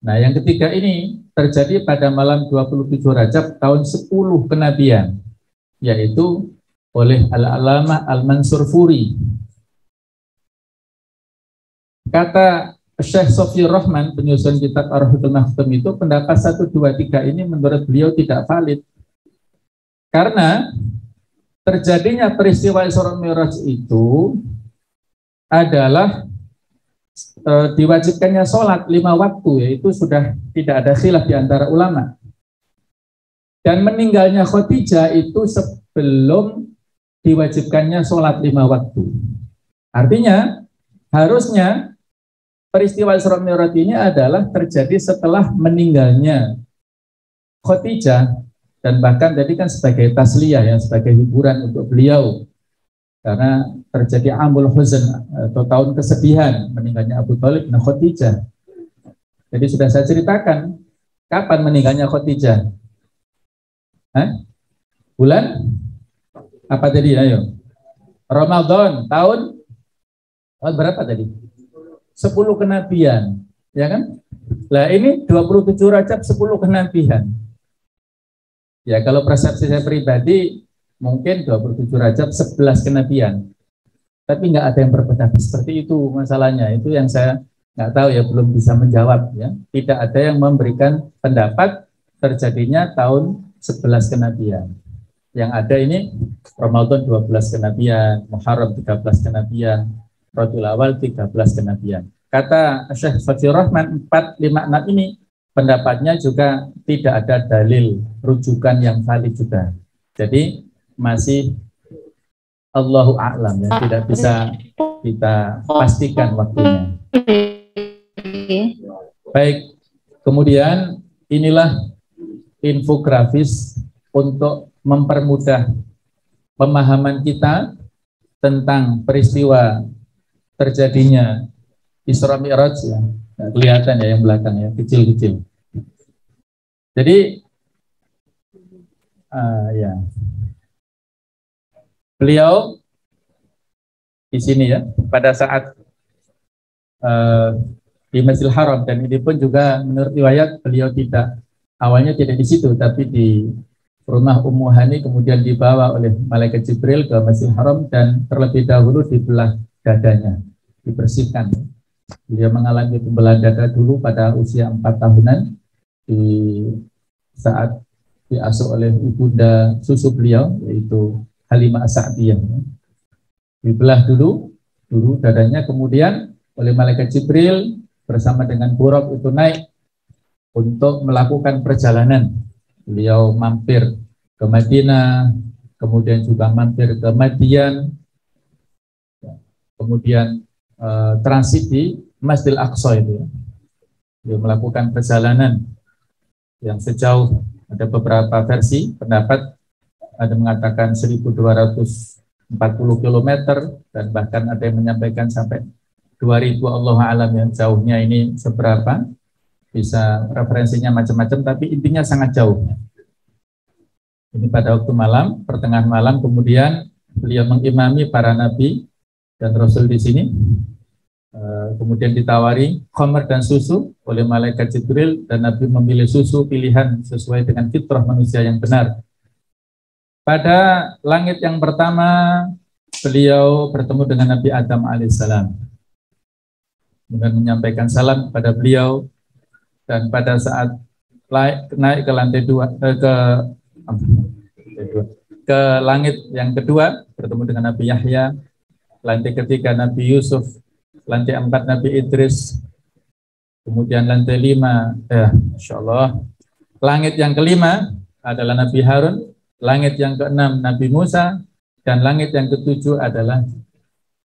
Nah, yang ketiga ini terjadi pada malam 27 Rajab tahun 10 kenabian, yaitu oleh Al-Alamah Al-Mansur Furi. Kata Syekh Safiyur Rahman, penyusun kitab Ar-Rahiqul Makhtum itu, pendapat 1, 2, 3 ini menurut beliau tidak valid. Karena terjadinya peristiwa Isra Mi'raj itu adalah diwajibkannya sholat 5 waktu, yaitu sudah tidak ada khilaf di antara ulama. Dan meninggalnya Khadijah itu sebelum diwajibkannya sholat 5 waktu. Artinya harusnya peristiwa Isra Mi'raj ini adalah terjadi setelah meninggalnya Khadijah, dan bahkan tadi kan sebagai tasliyah ya, sebagai hiburan untuk beliau, karena terjadi amul huzn atau tahun kesedihan meninggalnya Abu Thalib dan Khadijah. Jadi sudah saya ceritakan, Kapan meninggalnya Khadijah? Bulan apa tadi? Ayo. Ramadan tahun berapa tadi? 10 kenabian, ya kan? Lah ini 27 Rajab 10 kenabian. Ya kalau persepsi saya pribadi mungkin 27 Rajab 11 kenabian. Tapi nggak ada yang berpendapat seperti itu masalahnya. Itu yang saya nggak tahu ya, belum bisa menjawab ya. Tidak ada yang memberikan pendapat terjadinya tahun 11 kenabian. Yang ada ini Ramadan 12 kenabian, Muharram 13 kenabian, Rabiul Awal 13 kenabian. Kata Syekh Fadzil Rahman 456 ini pendapatnya juga tidak ada dalil rujukan yang valid juga. Jadi masih Allahu a'lam ya, tidak bisa kita pastikan waktunya. Baik, kemudian inilah infografis untuk mempermudah pemahaman kita tentang peristiwa terjadinya Isra Mi'raj ya. Nah, kelihatan ya yang belakang ya, kecil-kecil. Jadi ya. Beliau di sini ya, pada saat di Masjidil Haram, dan ini pun juga menurut riwayat beliau awalnya tidak di situ, tapi di rumah Ummu Hani, kemudian dibawa oleh malaikat Jibril ke Masjidil Haram dan terlebih dahulu dibelah dadanya, dibersihkan. Beliau mengalami pembelahan dada dulu pada usia 4 tahunan di saat diasuh oleh ibunda susu beliau, yaitu Halimah As-Sa'diyah. Dibelah dulu dadanya, kemudian oleh malaikat Jibril bersama dengan Buraq itu naik untuk melakukan perjalanan. Beliau mampir ke Madinah, kemudian juga mampir ke Madian, kemudian transit di Masjidil Aqsa itu. Beliau melakukan perjalanan yang sejauh, ada beberapa versi pendapat, ada mengatakan 1240 km, dan bahkan ada yang menyampaikan sampai 2000, Allah alam yang jauhnya ini seberapa, bisa referensinya macam-macam, tapi intinya sangat jauh. Ini pada waktu malam, pertengahan malam, kemudian beliau mengimami para nabi dan rasul di sini. Kemudian ditawari khamar dan susu oleh malaikat Jibril, dan Nabi memilih susu pilihan sesuai dengan fitrah manusia yang benar. Pada langit yang pertama, beliau bertemu dengan Nabi Adam alaihissalam, kemudian menyampaikan salam kepada beliau, dan pada saat naik ke lantai ke langit yang kedua, bertemu dengan Nabi Yahya, lantai ketiga Nabi Yusuf, lantai 4 Nabi Idris, kemudian lantai 5, Masya Allah, langit yang kelima adalah Nabi Harun, langit yang ke-6 Nabi Musa, dan langit yang ke-7 adalah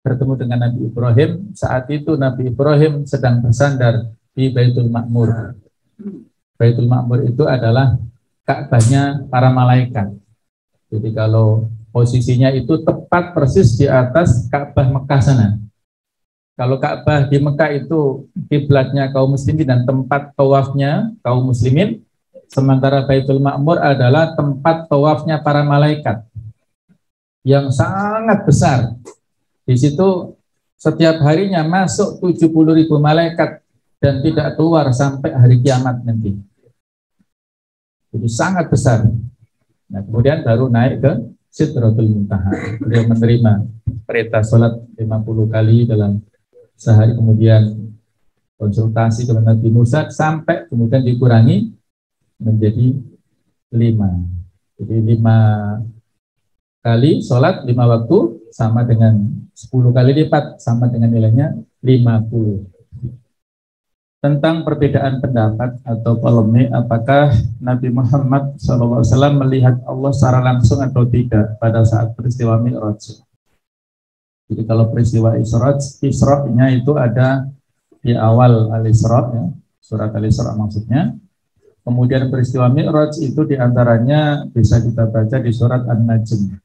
bertemu dengan Nabi Ibrahim. Saat itu Nabi Ibrahim sedang bersandar di Baitul Ma'mur. Baitul Ma'mur itu adalah Ka'bahnya para malaikat. Jadi kalau posisinya itu tepat persis di atas Ka'bah Mekah sana. Kalau Ka'bah di Mekah itu kiblatnya kaum muslimin dan tempat tawafnya kaum muslimin, sementara Baitul Ma'mur adalah tempat tawafnya para malaikat yang sangat besar. Di situ setiap harinya masuk 70.000 malaikat dan tidak keluar sampai hari kiamat nanti. Jadi sangat besar. Nah, kemudian baru naik ke Sidratul Muntaha. Beliau menerima perintah sholat 50 kali dalam sehari, kemudian konsultasi dengan Nabi Musa sampai kemudian dikurangi menjadi 5. Jadi 5 kali sholat 5 waktu sama dengan 10 kali lipat, sama dengan nilainya 50. Tentang perbedaan pendapat atau polemik apakah Nabi Muhammad SAW melihat Allah secara langsung atau tidak pada saat peristiwa Mi'raj. Jadi kalau peristiwa Isra-nya itu ada di awal Al-Isra, ya, surat Al-Isra maksudnya. Kemudian peristiwa Mi'raj itu diantaranya bisa kita baca di surat An-Najm.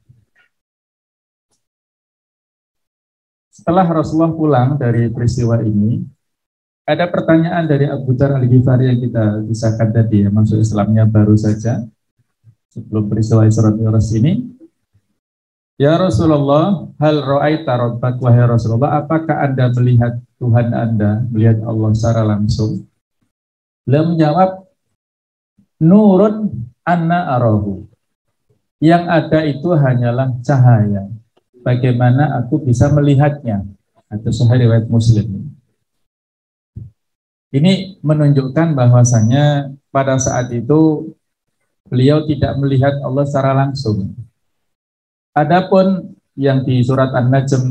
Setelah Rasulullah pulang dari peristiwa ini, Ada pertanyaan dari Abu Dzar Al-Ghifari yang kita kisahkan tadi ya, masuk Islamnya baru saja sebelum peristiwa Isra Mi'raj ini. Ya Rasulullah, hal ra'aita rabbak, wahai Rasulullah, apakah Anda melihat Tuhan Anda, melihat Allah secara langsung? Beliau menjawab, nurun anna arahu. Yang ada itu hanyalah cahaya. Bagaimana aku bisa melihatnya? Atau sahih riwayat Muslim. Ini menunjukkan bahwasanya pada saat itu beliau tidak melihat Allah secara langsung. Adapun yang di surat An-Najm,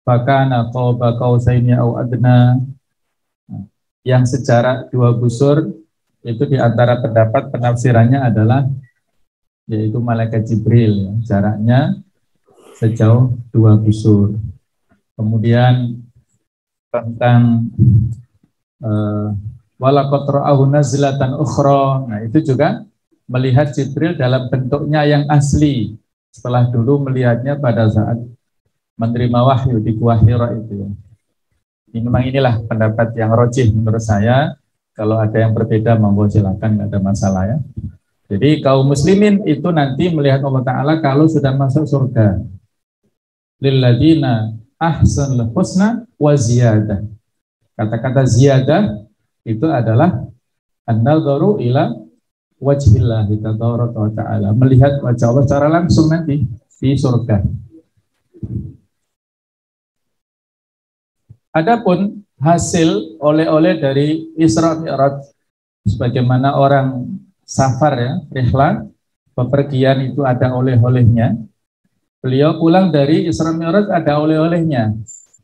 fakana qaba qausaini au adna, yang sejarak 2 busur, itu di antara pendapat penafsirannya adalah yaitu malaikat Jibril, ya, jaraknya sejauh 2 busur. Kemudian tentang walaqad ra'ahu nazlatan ukhra, nah itu juga melihat Jibril dalam bentuknya yang asli setelah dulu melihatnya pada saat menerima wahyu di Gua Hira itu. Ini memang inilah pendapat yang rajih menurut saya. Kalau ada yang berbeda monggo silakan, nggak ada masalah ya. Jadi kaum muslimin itu nanti melihat Allah Ta'ala kalau sudah masuk surga. Lilladzina ahsanul husna wa ziyadah. Kata-kata ziyadah itu adalah an-nadharu ila wajhillahi tabaraka wa ta'ala, melihat wajah Allah secara langsung nanti di surga. Adapun hasil oleh-oleh dari Isra Mi'raj, sebagaimana orang safar ya, rihlah, bepergian itu ada oleh-olehnya. Beliau pulang dari Isra Mi'raj ada oleh-olehnya.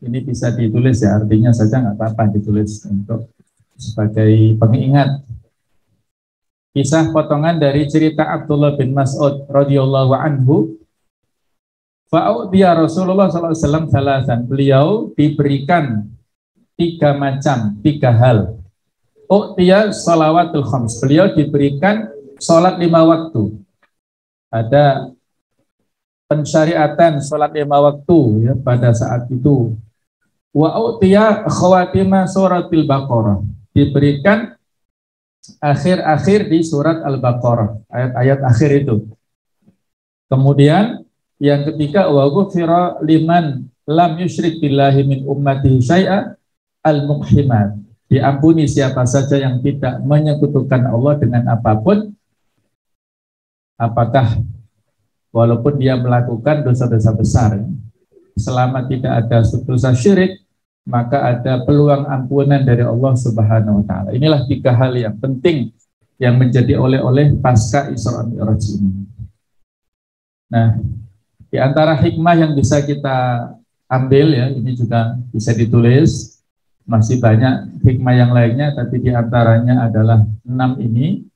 Ini bisa ditulis ya, artinya saja nggak apa-apa ditulis untuk sebagai pengingat. Kisah potongan dari cerita Abdullah bin Mas'ud radhiyallahu anhu. Fa'udhiya Rasulullah SAW salasan. Beliau diberikan 3 macam, 3 hal. U'tiya shalawatul khams. Beliau diberikan sholat 5 waktu. Ada pensyariatan sholat 5 waktu ya pada saat itu. Wa u'tiya khawatimah suratil Baqarah. Diberikan akhir-akhir di surat Al-Baqarah, ayat-ayat akhir itu. Kemudian yang ketiga, wa ghufira liman lam yusyrik billahi min ummatihi syai'a al-muqhimat. Diampuni siapa saja yang tidak menyekutukan Allah dengan apapun, apakah walaupun dia melakukan dosa-dosa besar. Selama tidak ada dosa syirik, maka ada peluang ampunan dari Allah Subhanahu wa Ta'ala. Inilah 3 hal yang penting yang menjadi oleh-oleh pasca Isra Mi'raj ini. Nah, di antara hikmah yang bisa kita ambil ya, ini juga bisa ditulis. Masih banyak hikmah yang lainnya, tapi di antaranya adalah 6 ini.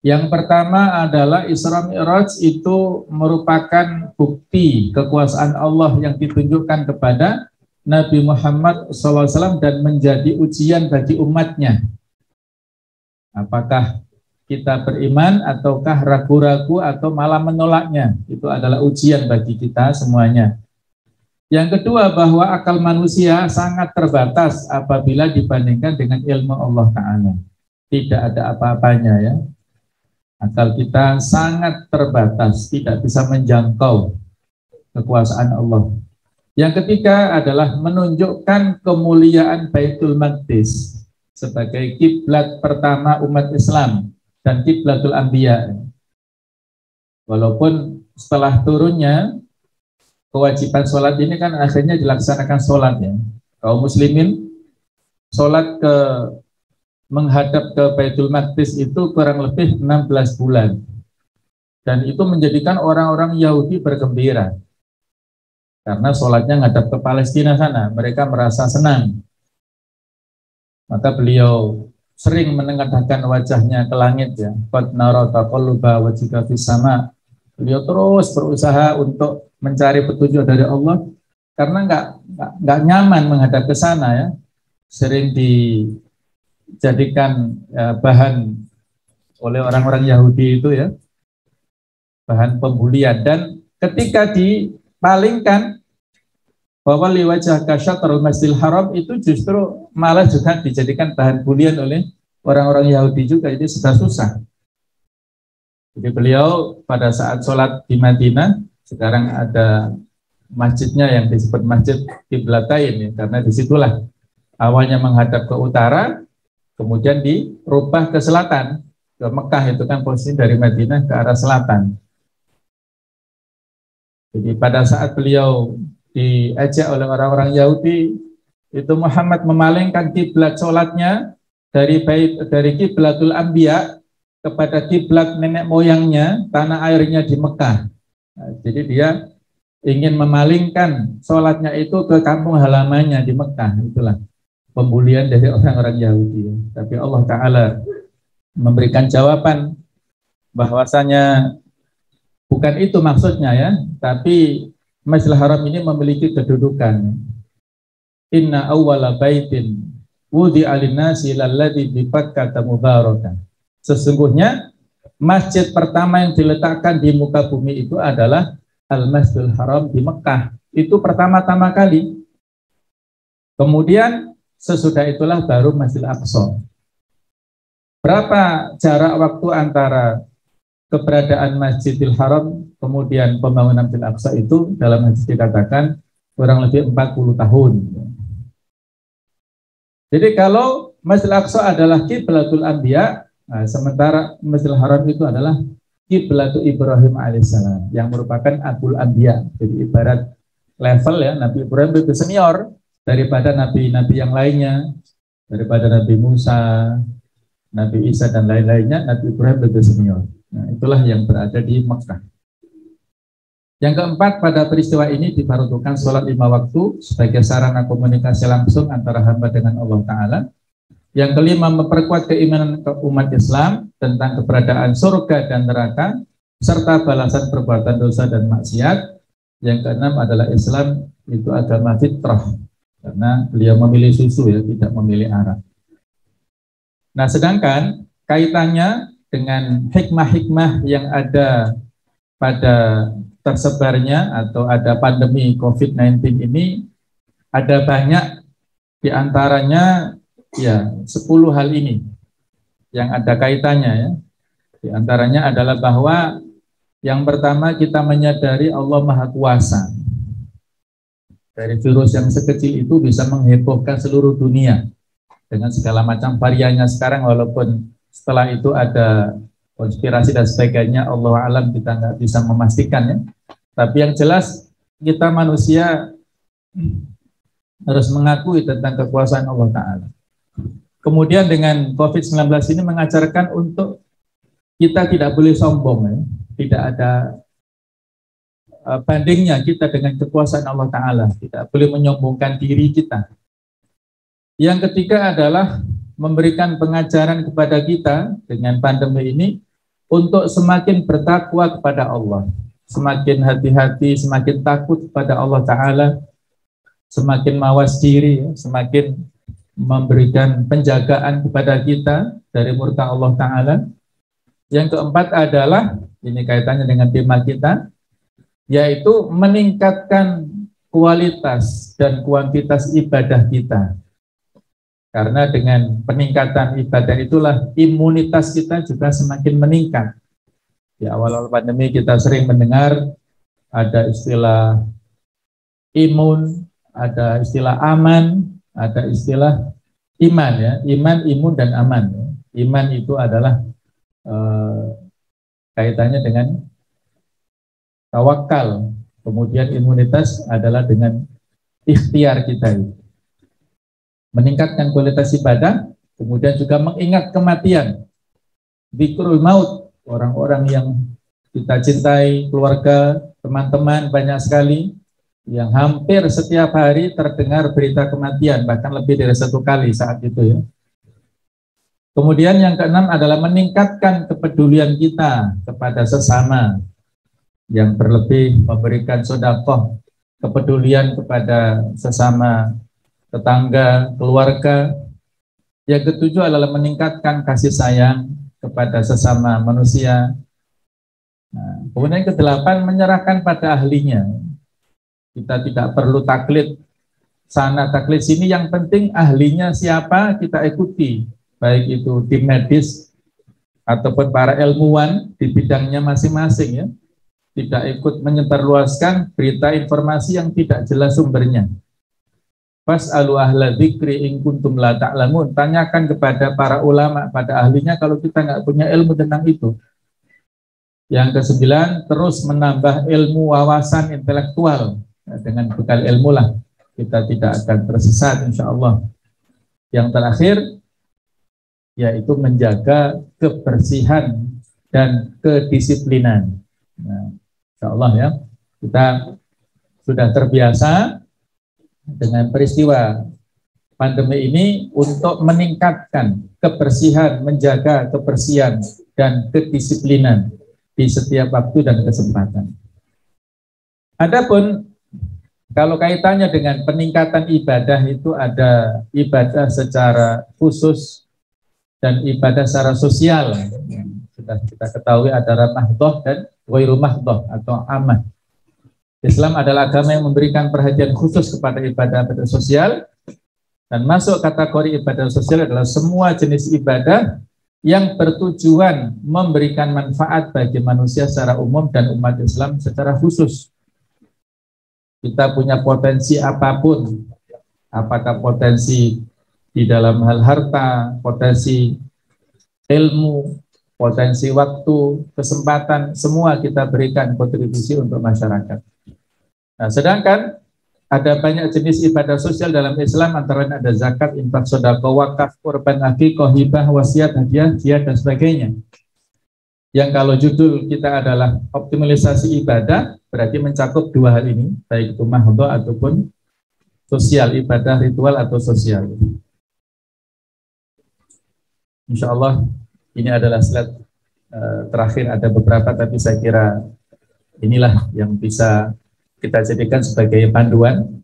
Yang pertama adalah Isra Mi'raj itu merupakan bukti kekuasaan Allah yang ditunjukkan kepada Nabi Muhammad SAW dan menjadi ujian bagi umatnya. Apakah kita beriman ataukah ragu-ragu atau malah menolaknya? Itu adalah ujian bagi kita semuanya. Yang kedua, bahwa akal manusia sangat terbatas apabila dibandingkan dengan ilmu Allah Ta'ala. Tidak ada apa-apanya ya. Akal kita sangat terbatas, tidak bisa menjangkau kekuasaan Allah. Yang ketiga adalah menunjukkan kemuliaan Baitul Maqdis sebagai kiblat pertama umat Islam dan kiblatul anbiya. Walaupun setelah turunnya kewajiban sholat ini kan akhirnya dilaksanakan sholat ya. Kaum muslimin sholat menghadap ke Baitul Maqdis itu kurang lebih 16 bulan. Dan itu menjadikan orang-orang Yahudi bergembira. Karena sholatnya ngadap ke Palestina sana, mereka merasa senang. Maka beliau sering menengadahkan wajahnya ke langit ya. Qad nara taqalluba wajhika fis sama. Beliau terus berusaha untuk mencari petunjuk dari Allah karena nggak nyaman menghadap ke sana ya. Sering dijadikan bahan oleh orang-orang Yahudi itu ya, bahan pembulian. Dan ketika dipalingkan Wawali wajah syatrul masjidil haram itu justru malah juga dijadikan bahan bulian oleh orang-orang Yahudi juga. Ini sudah susah. Jadi beliau pada saat sholat di Madinah, sekarang ada masjidnya yang disebut Masjid Qiblatain ya, karena disitulah awalnya menghadap ke utara, kemudian dirubah ke selatan, ke Mekah. Itu kan posisi dari Madinah ke arah selatan. Jadi pada saat beliau diajak oleh orang-orang Yahudi, itu Muhammad memalingkan kiblat sholatnya dari kiblatul Anbiya kepada kiblat nenek moyangnya, tanah airnya di Mekah. Nah, jadi dia ingin memalingkan sholatnya itu ke kampung halamannya di Mekah. Itulah pembulian dari orang-orang Yahudi. Tapi Allah Ta'ala memberikan jawaban bahwasanya bukan itu maksudnya ya, tapi Masjidil Haram ini memiliki kedudukan. Inna awwala baitin wudi'a lin-nasi lalladzi bi Bakkah mubarakan. Sesungguhnya masjid pertama yang diletakkan di muka bumi itu adalah Al-Masjidil Haram di Mekah. Itu pertama-tama kali. Kemudian sesudah itulah baru Masjidil Aqsa. Berapa jarak waktu antara keberadaan Masjidil Haram kemudian pembangunan Masjidil Aqsa itu dalam hadis dikatakan kurang lebih 40 tahun. Jadi kalau Masjidil Aqsa adalah kiblatul Anbiya, nah, sementara Masjidil Haram itu adalah kiblatul Ibrahim alaihissalam yang merupakan Abul Anbiya. Jadi ibarat level ya, Nabi Ibrahim itu senior daripada nabi-nabi yang lainnya, daripada Nabi Musa, Nabi Isa dan lain-lainnya. Nabi Ibrahim itu senior. Nah, itulah yang berada di Mekah. Yang keempat, pada peristiwa ini difardukan sholat 5 waktu sebagai sarana komunikasi langsung antara hamba dengan Allah Ta'ala. Yang kelima, memperkuat keimanan umat Islam tentang keberadaan surga dan neraka, serta balasan perbuatan dosa dan maksiat. Yang keenam adalah Islam itu agama fitrah, karena beliau memilih susu ya, tidak memilih arak. Nah, sedangkan kaitannya dengan hikmah-hikmah yang ada pada tersebarnya atau ada pandemi COVID-19 ini, ada banyak, diantaranya ya 10 hal ini yang ada kaitannya ya. Di antaranya adalah bahwa yang pertama, kita menyadari Allah Maha Kuasa. Dari virus yang sekecil itu bisa menghebohkan seluruh dunia dengan segala macam variannya sekarang, walaupun setelah itu ada konspirasi dan sebagainya, Allah alam kita nggak bisa memastikan ya. Tapi yang jelas kita manusia harus mengakui tentang kekuasaan Allah Ta'ala. Kemudian dengan COVID-19 ini mengajarkan untuk kita tidak boleh sombong ya. Tidak ada bandingnya kita dengan kekuasaan Allah Ta'ala. Tidak boleh menyombongkan diri kita. Yang ketiga adalah memberikan pengajaran kepada kita dengan pandemi ini untuk semakin bertakwa kepada Allah, semakin hati-hati, semakin takut kepada Allah Ta'ala, semakin mawas diri, semakin memberikan penjagaan kepada kita dari murka Allah Ta'ala. Yang keempat adalah, ini kaitannya dengan tema kita, yaitu meningkatkan kualitas dan kuantitas ibadah kita. Karena dengan peningkatan ibadah itulah imunitas kita juga semakin meningkat. Di awal-awal pandemi kita sering mendengar ada istilah imun, ada istilah aman, ada istilah iman ya. Iman, imun, dan aman. Iman itu adalah kaitannya dengan tawakal. Kemudian imunitas adalah dengan ikhtiar kita itu. Meningkatkan kualitas ibadah, kemudian juga mengingat kematian. Dzikrul maut, orang-orang yang kita cintai, keluarga, teman-teman, banyak sekali yang hampir setiap hari terdengar berita kematian, bahkan lebih dari 1 kali saat itu ya. Kemudian yang keenam adalah meningkatkan kepedulian kita kepada sesama, yang berlebih memberikan sedekah, kepedulian kepada sesama tetangga, keluarga. Yang ketujuh adalah meningkatkan kasih sayang kepada sesama manusia. Nah, kemudian yang kedelapan, menyerahkan pada ahlinya. Kita tidak perlu taklid sana taklid sini, yang penting ahlinya siapa kita ikuti, baik itu tim medis ataupun para ilmuwan di bidangnya masing-masing ya. Tidak ikut menyebarluaskan berita informasi yang tidak jelas sumbernya. Fas'alu ahla dzikri in kuntum la ta'lamun. Tanyakan kepada para ulama, pada ahlinya kalau kita nggak punya ilmu tentang itu. Yang ke-9, terus menambah ilmu wawasan intelektual. Nah, dengan bekal ilmu lah kita tidak akan tersesat insya Allah. Yang terakhir yaitu menjaga kebersihan dan kedisiplinan. Nah, insya Allah ya, kita sudah terbiasa dengan peristiwa pandemi ini untuk meningkatkan kebersihan, menjaga kebersihan dan kedisiplinan di setiap waktu dan kesempatan. Adapun kalau kaitannya dengan peningkatan ibadah, itu ada ibadah secara khusus dan ibadah secara sosial. Sudah kita ketahui ada mahdoh dan ghairu mahdoh atau amah. Islam adalah agama yang memberikan perhatian khusus kepada ibadah sosial, dan masuk kategori ibadah sosial adalah semua jenis ibadah yang bertujuan memberikan manfaat bagi manusia secara umum dan umat Islam secara khusus. Kita punya potensi apapun, apakah potensi di dalam hal harta, potensi ilmu, potensi waktu, kesempatan, semua kita berikan kontribusi untuk masyarakat. Nah, sedangkan ada banyak jenis ibadah sosial dalam Islam, antara lain ada zakat, infak, sedekah, wakaf, kurban, akikah, hibah, wasiat, hadiah, jihad, dan sebagainya. Yang kalau judul kita adalah optimalisasi ibadah, berarti mencakup dua hal ini, baik itu mahdhah ataupun sosial, ibadah ritual atau sosial. Insya Allah ini adalah slide terakhir, ada beberapa, tapi saya kira inilah yang bisa kita jadikan sebagai panduan.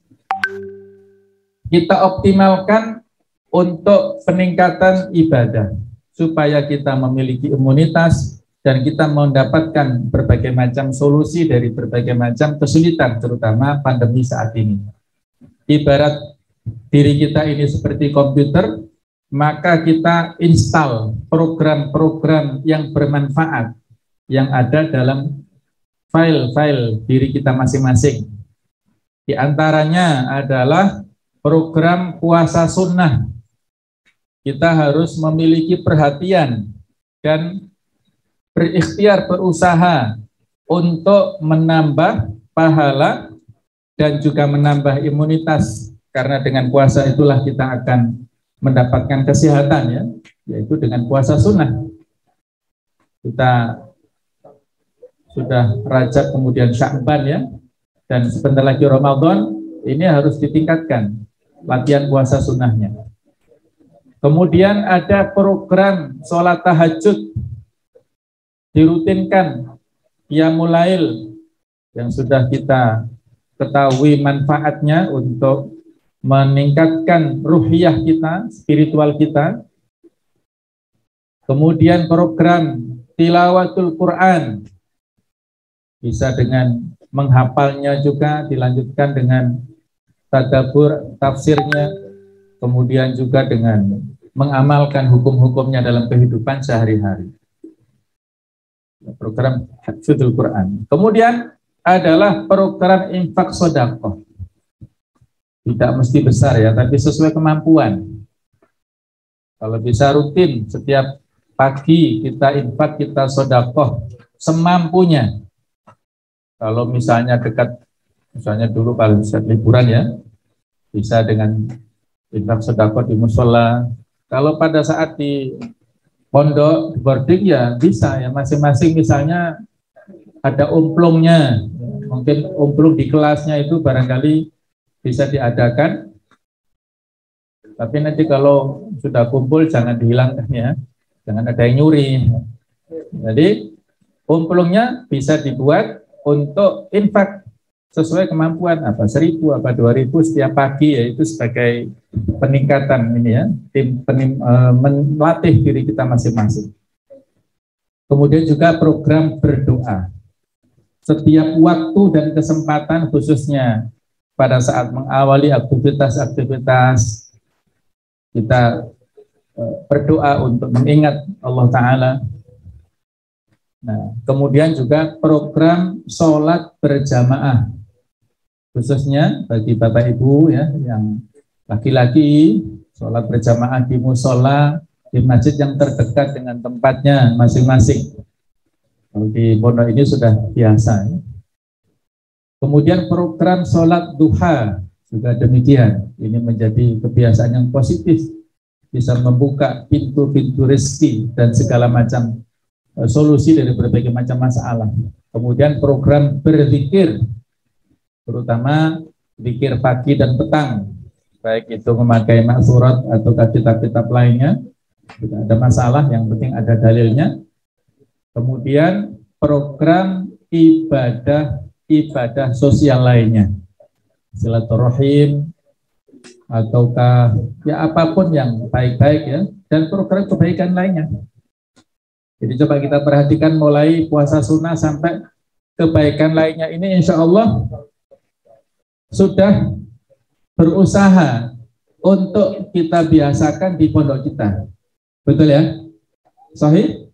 Kita optimalkan untuk peningkatan ibadah supaya kita memiliki imunitas dan kita mendapatkan berbagai macam solusi dari berbagai macam kesulitan, terutama pandemi saat ini. Ibarat diri kita ini seperti komputer, maka kita install program-program yang bermanfaat yang ada dalam file-file diri kita masing-masing. Di antaranya adalah program puasa sunnah. Kita harus memiliki perhatian dan berikhtiar, berusaha untuk menambah pahala dan juga menambah imunitas, karena dengan puasa itulah kita akan mendapatkan kesehatan ya, yaitu dengan puasa sunnah. Kita sudah Rajab kemudian Sya'ban ya, dan sebentar lagi Ramadan, ini harus ditingkatkan latihan puasa sunnahnya. Kemudian ada program sholat tahajud, dirutinkan qiyamul lail yang sudah kita ketahui manfaatnya untuk meningkatkan ruhiyah kita, spiritual kita. Kemudian program tilawatul Quran, bisa dengan menghafalnya juga, dilanjutkan dengan tadabbur tafsirnya, kemudian juga dengan mengamalkan hukum-hukumnya dalam kehidupan sehari-hari. Program Hafizul Quran. Kemudian adalah program infak sedekah. Tidak mesti besar ya, tapi sesuai kemampuan. Kalau bisa rutin, setiap pagi kita infak, kita sedekah semampunya. Kalau misalnya dekat, misalnya dulu kalau saat liburan ya, bisa dengan infak sedekah di musola. Kalau pada saat di pondok, di boarding ya bisa ya, masing-masing misalnya ada umplungnya, mungkin umplung di kelasnya itu barangkali bisa diadakan. Tapi nanti kalau sudah kumpul jangan dihilangkan ya, jangan ada yang nyuri. Jadi umplungnya bisa dibuat untuk infak sesuai kemampuan, apa 1.000 apa 2.000 setiap pagi, yaitu sebagai peningkatan ini ya, melatih diri kita masing-masing. Kemudian juga program berdoa. Setiap waktu dan kesempatan, khususnya pada saat mengawali aktivitas-aktivitas kita berdoa untuk mengingat Allah Ta'ala. Nah, kemudian juga program sholat berjamaah, khususnya bagi Bapak Ibu ya yang laki-laki, sholat berjamaah di musola, di masjid yang terdekat dengan tempatnya masing-masing. Di pondok ini sudah biasa. Kemudian program sholat duha juga demikian. Ini menjadi kebiasaan yang positif, bisa membuka pintu-pintu rezeki dan segala macam solusi dari berbagai macam masalah. Kemudian program berzikir, terutama zikir pagi dan petang, baik itu memakai maksurat atau kitab-kitab lainnya, tidak ada masalah, yang penting ada dalilnya. Kemudian program ibadah sosial lainnya, silaturahim ataukah ya apapun yang baik-baik ya, dan program kebaikan lainnya. Jadi coba kita perhatikan mulai puasa sunnah sampai kebaikan lainnya ini, insya Allah sudah berusaha untuk kita biasakan di pondok kita. Betul ya? Sahih?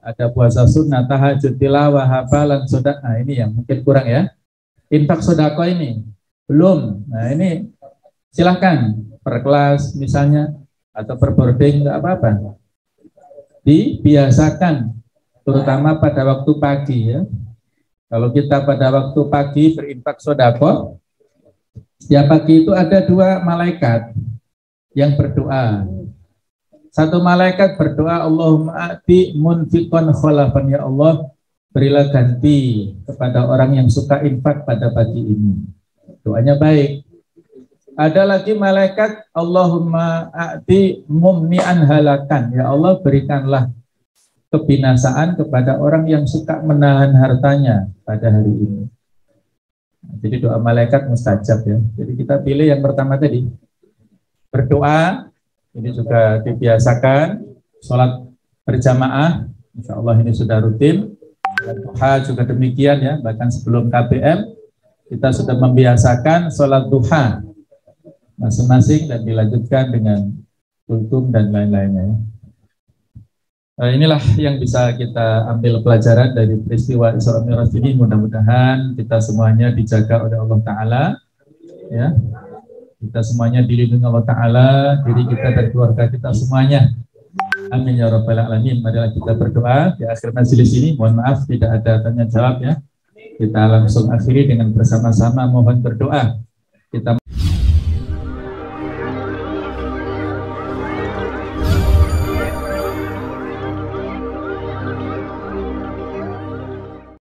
Ada puasa sunnah, tahajud, tilawah, hafalan, sedekah. Nah, ini yang mungkin kurang ya. Infak sedekah ini belum. Nah, ini silahkan per kelas misalnya atau per boarding, nggak apa-apa. Dibiasakan, terutama pada waktu pagi ya. Kalau kita pada waktu pagi berinfak sedekah, ya pagi itu ada 2 malaikat yang berdoa. Satu malaikat berdoa, Allahumma a'ti munfiqan khalafan, ya Allah berilah ganti kepada orang yang suka infak pada pagi ini. Doanya baik. Ada lagi malaikat, Allahumma a'ti mumni'an halakan, ya Allah berikanlah kebinasaan kepada orang yang suka menahan hartanya pada hari ini. Jadi doa malaikat mustajab ya. Jadi kita pilih yang pertama tadi, berdoa. Ini juga dibiasakan, sholat berjamaah, insya Allah ini sudah rutin. Duha juga demikian ya, bahkan sebelum KBM kita sudah membiasakan sholat duha masing-masing dan dilanjutkan dengan kultum dan lain-lainnya. Inilah yang bisa kita ambil pelajaran dari peristiwa Isra Mi'raj ini. Mudah-mudahan kita semuanya dijaga oleh Allah Ta'ala ya. Kita semuanya dilindungi Allah Ta'ala, diri kita dan keluarga kita semuanya. Amin ya rabbal alamin. Marilah kita berdoa di akhir majelis ini. Mohon maaf tidak ada tanya jawab ya. Kita langsung akhiri dengan bersama-sama mohon berdoa. Kita